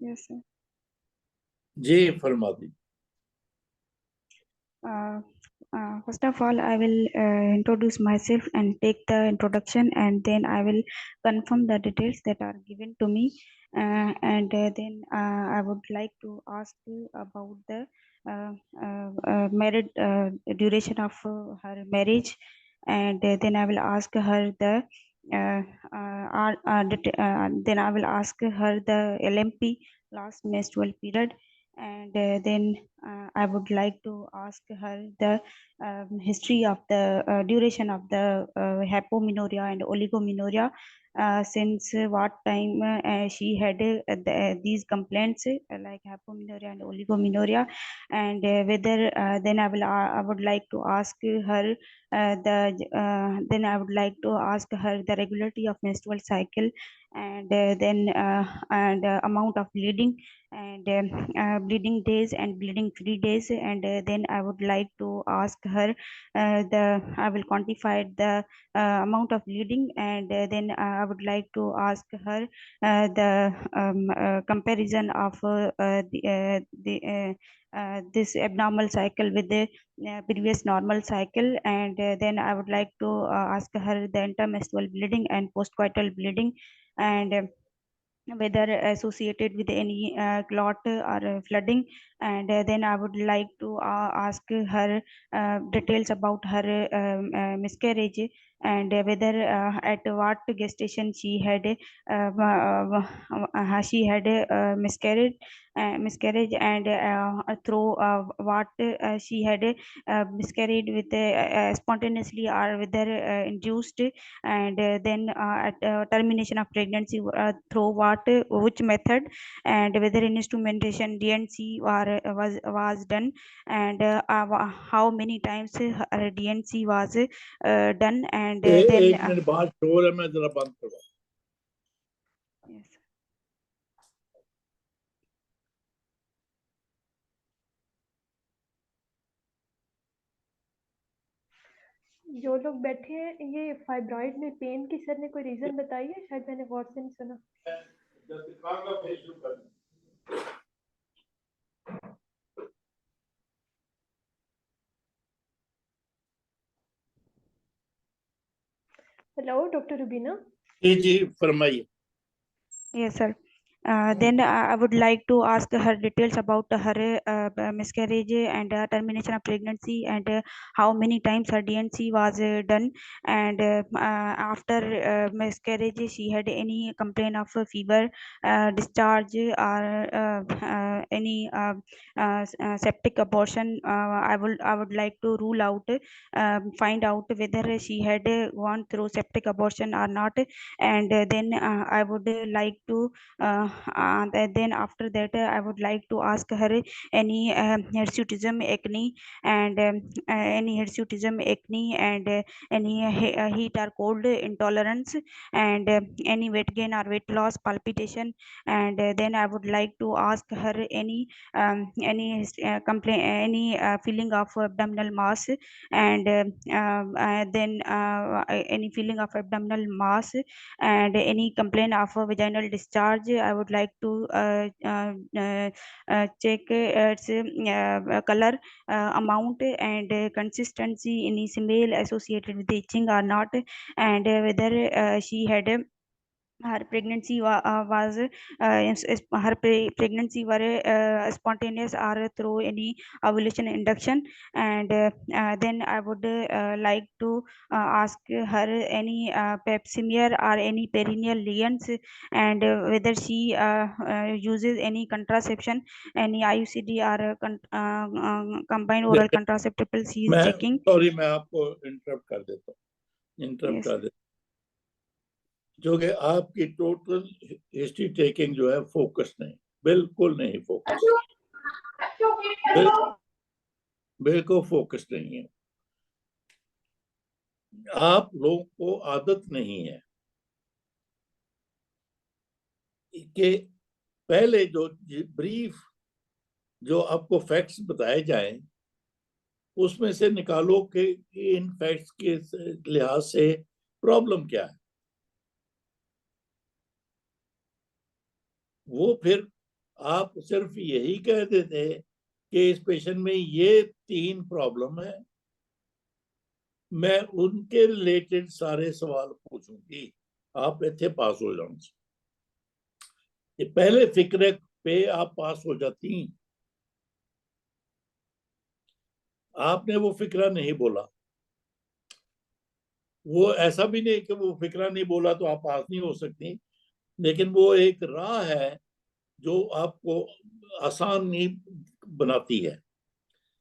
Yes sir. जी फरमा दी। First of all, I will introduce myself and take the introduction, and then I will confirm the details that are given to me. And then I would like to ask you about the married duration of her marriage, and then I will ask her the then I will ask her the LMP, last menstrual period, and then I would like to ask her the history of the duration of the hypomenorrhea and oligomenorrhea, since what time she had these complaints like hypomenorrhea and oligomenorrhea, and whether I would like to ask her then I would like to ask her the regularity of menstrual cycle, and and amount of bleeding, and bleeding days and bleeding free days, and then I would like to ask her I will quantify the amount of bleeding, and then I would like to ask her the comparison of this abnormal cycle with the previous normal cycle, and then I would like to ask her the intermenstrual bleeding and postcoital bleeding, and whether associated with any clot or flooding, and then I would like to ask her details about her miscarriage, and whether at what gestation she had miscarriage, and through what she had miscarried with spontaneously or whether induced, and then at termination of pregnancy through what which method, and whether instrumentation DNC was done, and how many times her DNC was done, and then एक मिनट बात शोर है, मैं जरा बंद करवा। yes. जो लोग बैठे हैं, ये फाइब्रॉइड में पेन की सर ने कोई रीजन बताई है? शायद मैंने गौर से नहीं सुना। Hello doctor Rubina. जी फरमाइए। Yes, sir. Then I would like to ask her details about her miscarriage and termination of pregnancy, and how many times her DNC was done, and after miscarriage she had any complaint of fever, discharge, or any septic abortion. I would like to rule out, find out whether she had gone through septic abortion or not, and then I would like to then after that I would like to ask her any hirsutism, acne, and any hirsutism, acne, and any heat or cold intolerance, and any weight gain or weight loss, palpitation, and then I would like to ask her any complaint, any feeling of abdominal mass, and then any feeling of abdominal mass, and any complaint of a vaginal discharge. I would like to check its color, amount, and consistency, any smell associated with itching or not, and whether she had her pregnancy was her pregnancy were spontaneous or through any ovulation induction, and then I would like to ask her any pap smear or any perineal lesions, and whether she uses any contraception, any IUCD or combined oral contraceptive pill she is मैं taking. सॉरी, मैं आपको इंटरप्ट कर देता हूँ, Yes. कर देता हूँ। जो कि आपकी टोटल हिस्ट्री टेकिंग जो है फोकस नहीं, बिल्कुल नहीं फोकस, बिल्कुल फोकस नहीं है। आप लोगों को आदत नहीं है कि पहले जो ब्रीफ जो आपको फैक्ट्स बताए जाएं उसमें से निकालो कि इन फैक्ट्स के लिहाज से प्रॉब्लम क्या है। वो फिर आप सिर्फ यही कह देते कि इस पेशेंट में ये 3 प्रॉब्लम है, मैं उनके रिलेटेड सारे सवाल पूछूंगी, आप इतने पास हो जाओ। ये पहले फिक्रे पे आप पास हो जाती, आपने वो फिक्रा नहीं बोला। वो ऐसा भी नहीं कि वो फिक्रा नहीं बोला तो आप पास नहीं हो सकती, लेकिन वो एक राह है जो आपको आसान नहीं बनाती है।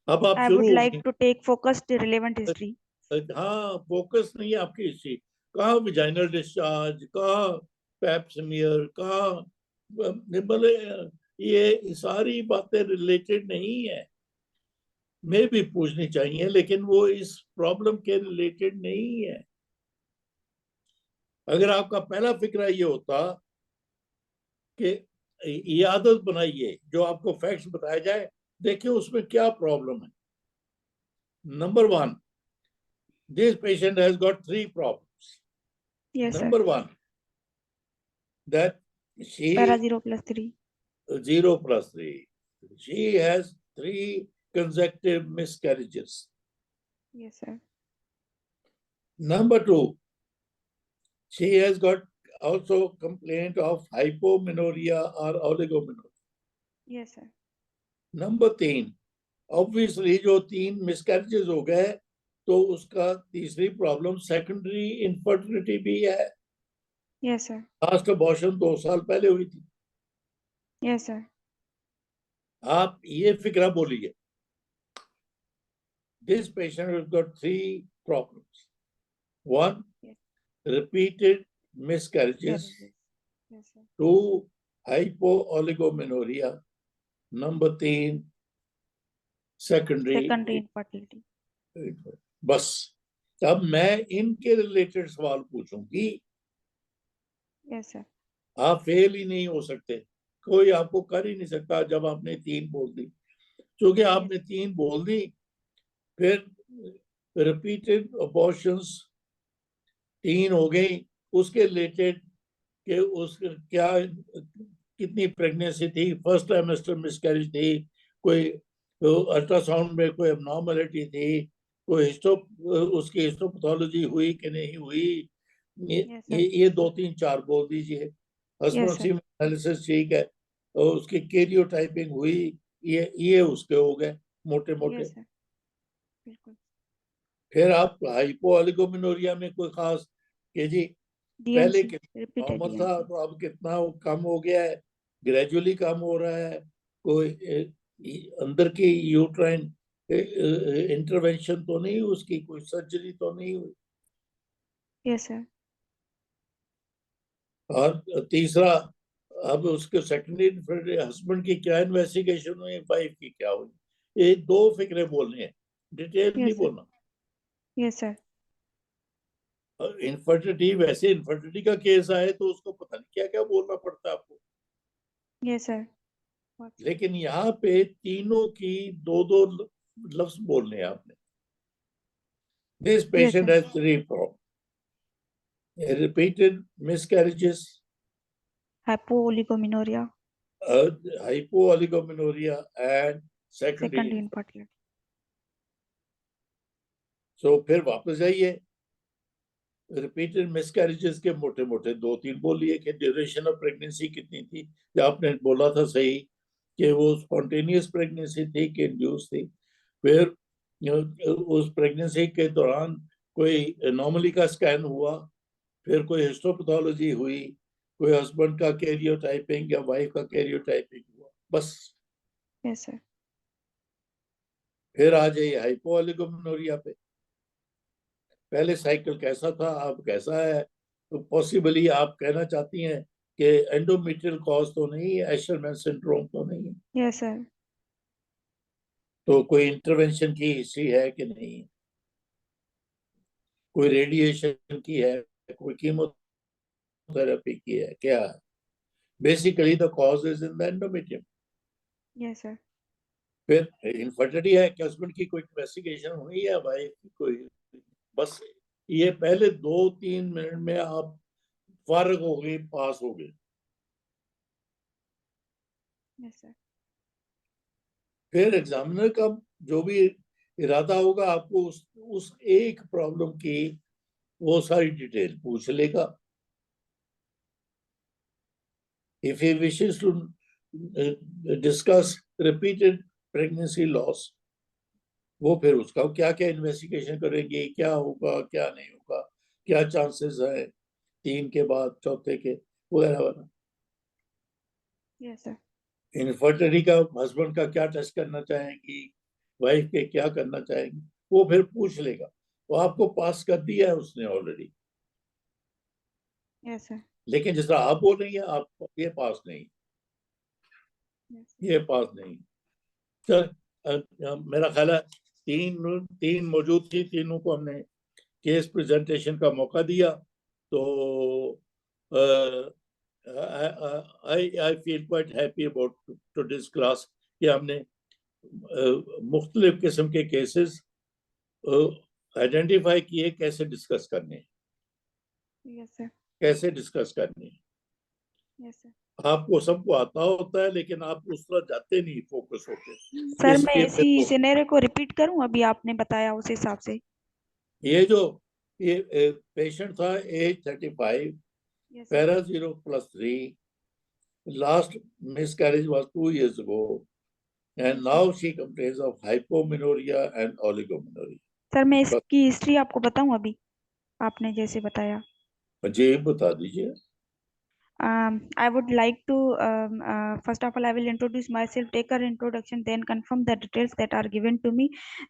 अब आप I would like to take focused relevant history. हाँ, फोकस नहीं है आपकी हिस्ट्री, कहाँ विजाइनल डिस्चार्ज, कहाँ पैप स्मीयर, कहाँ मतलब ये सारी बातें रिलेटेड नहीं है। मैं भी पूछनी चाहिए, लेकिन वो इस प्रॉब्लम के रिलेटेड नहीं है। अगर आपका पहला फिक्रा ये होता कि ये आदत बनाइए, जो आपको फैक्ट्स बताया जाए, देखिए उसमें क्या प्रॉब्लम है। Number 1, this patient has got 3 problems. Yes, Number sir. 1, that she Para 0 plus 3. 0 plus 3. She has 3 consecutive miscarriages. Yes, sir. Number 2, she has got also complaint of hypomenorrhea or oligomenorrhea. Yes, sir. Number 3, obviously जो 3 miscarriages हो गए तो उसका तीसरी प्रॉब्लम सेकेंडरी इनफर्टिलिटी भी है। Yes, sir. लास्ट अबॉर्शन 2 साल पहले हुई थी। Yes, sir. आप ये फिक्रा बोलिए, this patient has got 3 problems. 1, Yes. repeated miscarriages. Yes, sir. 2, hypooligomenorrhea. Number 3, secondary infertility. बस अब मैं इनके रिलेटेड सवाल पूछूंगी। Yes, sir. आप फेल ही नहीं हो सकते, कोई आपको कर ही नहीं सकता जब आपने 3 बोल दी। क्योंकि आपने 3 बोल दी, फिर रिपीटेड अबॉर्शंस 3 हो गई, उसके रिलेटेड कि उस क्या कितनी प्रेगनेंसी थी, फर्स्ट ट्राइमेस्टर मिसकैरेज थी, कोई अल्ट्रासाउंड में कोई एबनॉर्मलिटी थी, कोई उसकी हिस्टोपैथोलॉजी हुई कि नहीं हुई, ये 2, 3, 4 बोल दीजिए। हस्बेंड एनालिसिस ठीक है, और उसकी कैरियोटाइपिंग हुई, ये उसके हो गए मोटे मोटे। फिर आप हाइपोओलिगोमेनोरिया में कोई खास कि जी पहले नॉर्मल था तो अब कितना कम हो गया है, ग्रेजुअली कम हो रहा है, कोई अंदर की यूट्राइन इंटरवेंशन तो नहीं, उसकी कोई सर्जरी तो नहीं हुई। Yes, sir. और तीसरा अब उसके सेकेंडरी हस्बैंड की क्या इन्वेस्टिगेशन हुई, वाइफ की क्या हुई, ये दो फिक्रे बोलने हैं, डिटेल नहीं Yes, sir. बोलना। Yes, sir. इनफर्टिलिटी, वैसे इनफर्टिलिटी का केस आए तो उसको पता नहीं क्या क्या बोलना पड़ता है आपको, Yes, sir. What? लेकिन यहाँ पे तीनों की दो दो लफ्ज बोलने हैं आपने। This Yes, patient sir. Has 3 problem, repeated miscarriages, Hypooligomenorrhea, hypooligomenorrhea and secondary secondary infertility. infertility. So फिर वापस जाइए, रिपीटेड मिसकैरेजेस के मोटे मोटे 2-3 बोलिए कि ड्यूरेशन ऑफ प्रेगनेंसी कितनी थी, या आपने बोला था सही कि वो स्पॉन्टेनियस प्रेगनेंसी थी कि इंड्यूस थी, फिर उस प्रेगनेंसी के दौरान कोई एनोमली का स्कैन हुआ, फिर कोई हिस्टोपैथोलॉजी हुई, कोई हस्बैंड का कैरियोटाइपिंग या वाइफ का कैरियोटाइपिंग हुआ, बस। Yes, sir. फिर आ जाइए हाइपोओलिगोमेनोरिया पे, पहले साइकिल कैसा था, अब कैसा है, तो पॉसिबली आप कहना चाहती हैं कि एंडोमेट्रियल कॉज तो नहीं है, एशरमैन सिंड्रोम तो नहीं है, Yes, sir. तो कोई इंटरवेंशन की हिस्ट्री है कि नहीं है, कोई रेडिएशन की है, कोई कीमोथेरेपी की है, क्या है? Basically the cause is in the endometrium. Yes, sir. फिर इनफर्टिलिटी है कि हस्बैंड की कोई इन्वेस्टिगेशन हुई है, वाइफ की कोई, बस ये पहले 2-3 मिनट में आप फारग हो गए, पास हो गए। Yes, sir. फिर एग्जामिनर का जो भी इरादा होगा, आपको उस एक प्रॉब्लम की वो सारी डिटेल पूछ लेगा। If he wishes to discuss repeated pregnancy loss, वो फिर उसका क्या क्या इन्वेस्टिगेशन करेंगे, क्या होगा क्या नहीं होगा, क्या चांसेस है 3 के बाद चौथे के, वगैरह वगैरह। Yes, sir. इनफर्टिलिटी का हस्बैंड का क्या टेस्ट करना चाहेंगी, वाइफ के क्या करना चाहेंगी, वो फिर पूछ लेगा। वो आपको पास कर दिया है उसने ऑलरेडी, Yes, sir. लेकिन जिस तरह आप बोल रही हैं, आप ये पास नहीं, Yes, sir. ये पास नहीं। सर मेरा ख्याल है तीन मौजूद थी, तीनों को हमने केस प्रेजेंटेशन का मौका दिया, तो I feel quite happy about today's class कि हमने मुख्तलिफ किस्म के केसेस आइडेंटिफाई किए, कैसे डिस्कस करने हैं, Yes, sir. कैसे डिस्कस करने हैं। Yes, sir. आपको सबको आता होता है, लेकिन आप उस तरह जाते नहीं फोकस होके, सर मैं इसलिए इसी फिर सिनेरियो को रिपीट करूं, अभी आपने बताया उस हिसाब से। ये पेशेंट था age 35, Yes, sir. Para 0+3, last miscarriage was 2 years ago, and now she complains of hypomenorrhea and oligomenorrhea. Sir मैं इसकी हिस्ट्री आपको बताऊं अभी, आपने जैसे बताया। जी बता दीजिए। I would like to first of all I will introduce myself, take her introduction, then confirm the details that are given to me.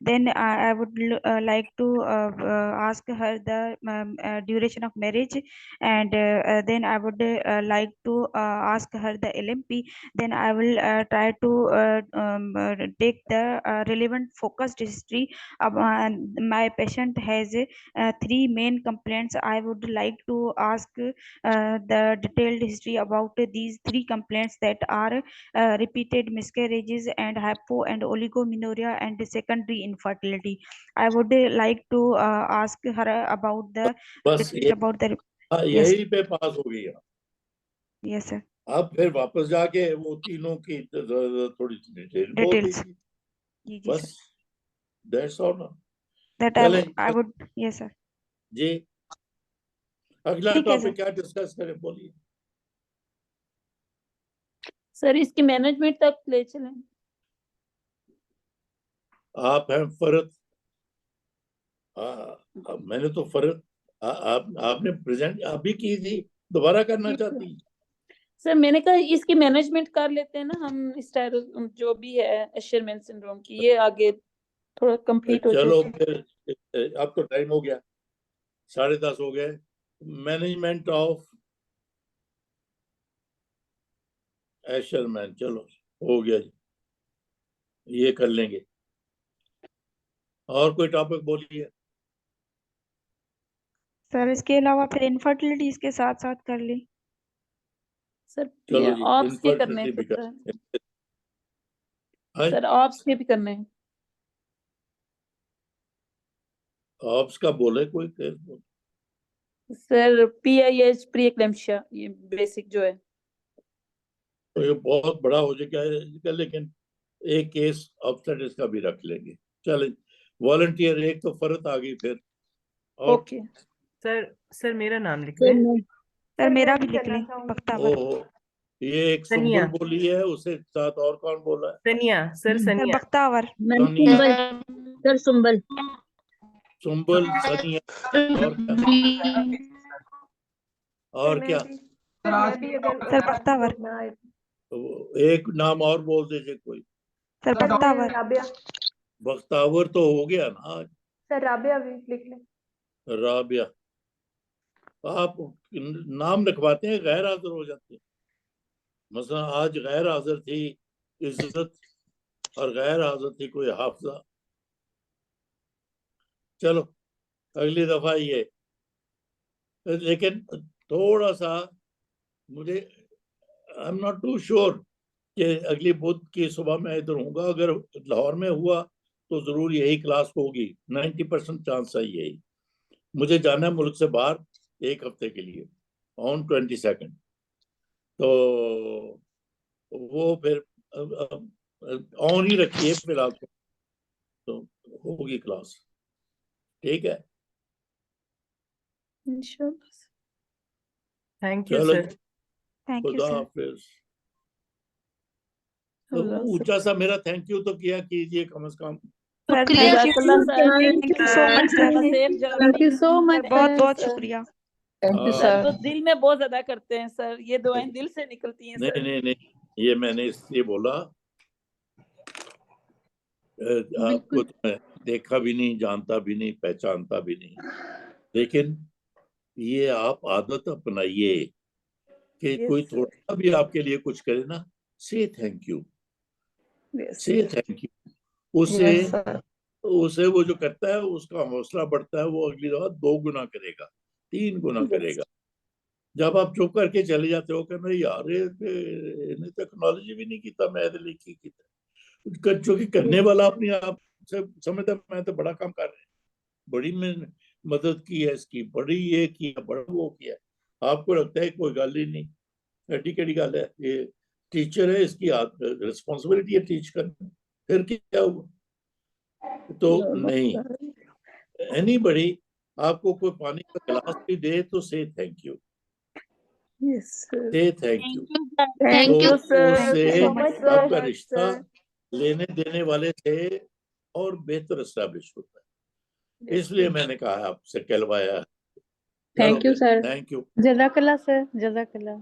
Then I would like to ask her the duration of marriage, and then I would like to ask her the LMP. Then I will try to take the relevant focused history. My patient has 3 main complaints. I would like to ask the detailed history about these 3 complaints, that are repeated miscarriages and hypo and oligomenorrhea and secondary infertility. I would like to ask her about the बस details about the yes, यही पे पास हो गई आप। yes sir, अब फिर वापस जाके वो तीनों की थोड़ी डिटेल बोल details दीजिए, जी जी बस सर, दैट्स ऑल ना। that I would yes sir, जी अगला ठीक है टॉपिक सर। क्या डिस्कस करें, बोलिए। सर इसकी मैनेजमेंट तक ले चलें। आप हैं फरत, मैंने तो फरत आपने प्रेजेंट अभी की थी, दोबारा करना चाहती? सर मैंने कहा इसकी मैनेजमेंट कर लेते हैं ना हम, स्टाइल जो भी है एशरमैन सिंड्रोम की, ये आगे थोड़ा कंप्लीट हो चलो जाए। फिर अब तो टाइम हो गया, 10:30 हो गए। मैनेजमेंट ऑफ एशरमैन, चलो हो गया जी, ये कर लेंगे। और कोई टॉपिक बोलिए। सर इसके अलावा फिर इनफर्टिलिटी इसके साथ साथ कर ली। सर चलो जी, ऑप्स के करने हैं इनफर्टिलिटी भी सर। कर हाँ, सर ऑप्स के भी करने हैं। ऑप्स का बोले कोई सर PIH प्री एक्लेम्पशिया, ये बेसिक जो है। तो ये बहुत बड़ा हो जाएगा, लेकिन एक केस ऑब्स्टेट्रिक्स का भी रख लेंगे। चलें, वॉलंटियर एक तो फरत आ गई फिर। और ओके सर मेरा नाम लिख दें। सर सर मेरा मैं भी भी लिख करना लें, चाहूंगी। बख्तावर। ओहो, ये एक सनिया। सुंबुल बोली है, उसके साथ और कौन बोला है? सनिया सर, सर सनिया। बख्तावर। सोनिया, सर सुंबल। सुंबल, सनिया, और क्या? और क्या? मैं भी अगर सर बख्तावर। ना आए तो एक नाम और बोल दीजिए कोई। सर बख्तावर। राबिया। बख्तावर तो हो गया ना। सर राबिया भी लिख लें। राबिया, आप नाम लिखवाते हैं गैर हाजिर हो जाते हैं। मसला आज गैर हाजिर थी इज्जत और गैर हाजिर थी कोई हाफजा। चलो अगली दफा ये, लेकिन थोड़ा सा मुझे, I am not too sure कि अगली बुध की सुबह मैं इधर हूँगा। अगर लाहौर में हुआ तो जरूर यही क्लास होगी, 90% चांस है यही। मुझे जाना है मुल्क से बाहर एक हफ्ते के लिए ऑन 22 तो वो फिर ऑन ही रखिए फिलहाल तो होगी क्लास, ठीक है? इंशाल्लाह। थैंक यू चलो सर। थैंक यू खुदा सर। हाफिज। तो अल्लाह सर। ऊंचा सा मेरा थैंक यू तो किया कीजिए कम से कम। सर शुक्रिया थैंक यू, जज़ाकल्लाह sir. Thank you so much sir. Safe journey so sir बहुत बहुत शुक्रिया। सर। तो दिल में बहुत ज्यादा करते हैं सर, ये दुआएं दिल से निकलती हैं नहीं सर। नहीं नहीं, ये मैंने इसलिए बोला, आपको तो मैं देखा भी नहीं, जानता भी नहीं, पहचानता भी नहीं, लेकिन ये आप आदत अपनाइए कि कोई यस थोड़ा सा भी आपके लिए कुछ करे ना, से थैंक यू, यस से थैंक यू। उससे सर। उसे वो जो करता है उसका हौसला बढ़ता है, वो अगली दफा 2 गुना करेगा, 3 गुना करेगा। जब आप चुप करके चले जाते हो कहना यार इन्हें टेक्नोलॉजी भी नहीं किया मैं लिखी जो कि करने वाला अपने आप से समझता मैं तो बड़ा काम कर रहे हैं, बड़ी मैं मदद की है इसकी, बड़ी ये किया, बड़ा वो किया। आपको लगता है कोई गल ही नहीं, एडी केड़ी गल है, ये टीचर है, इसकी रिस्पॉन्सिबिलिटी है टीच करना, फिर क्या हुआ? तो नहीं, एनीबॉडी आपको कोई पानी का गिलास भी दे तो से थैंक यू, यस सर। से थैंक यू। थैंक तो यू सर। उससे so much, sir. आपका रिश्ता लेने देने वाले से और बेहतर एस्टेब्लिश होता है, इसलिए मैंने कहा आपसे कहलवाया। Thank you sir. Thank you. जज़ाकल्लाह सर, जज़ाकल्लाह।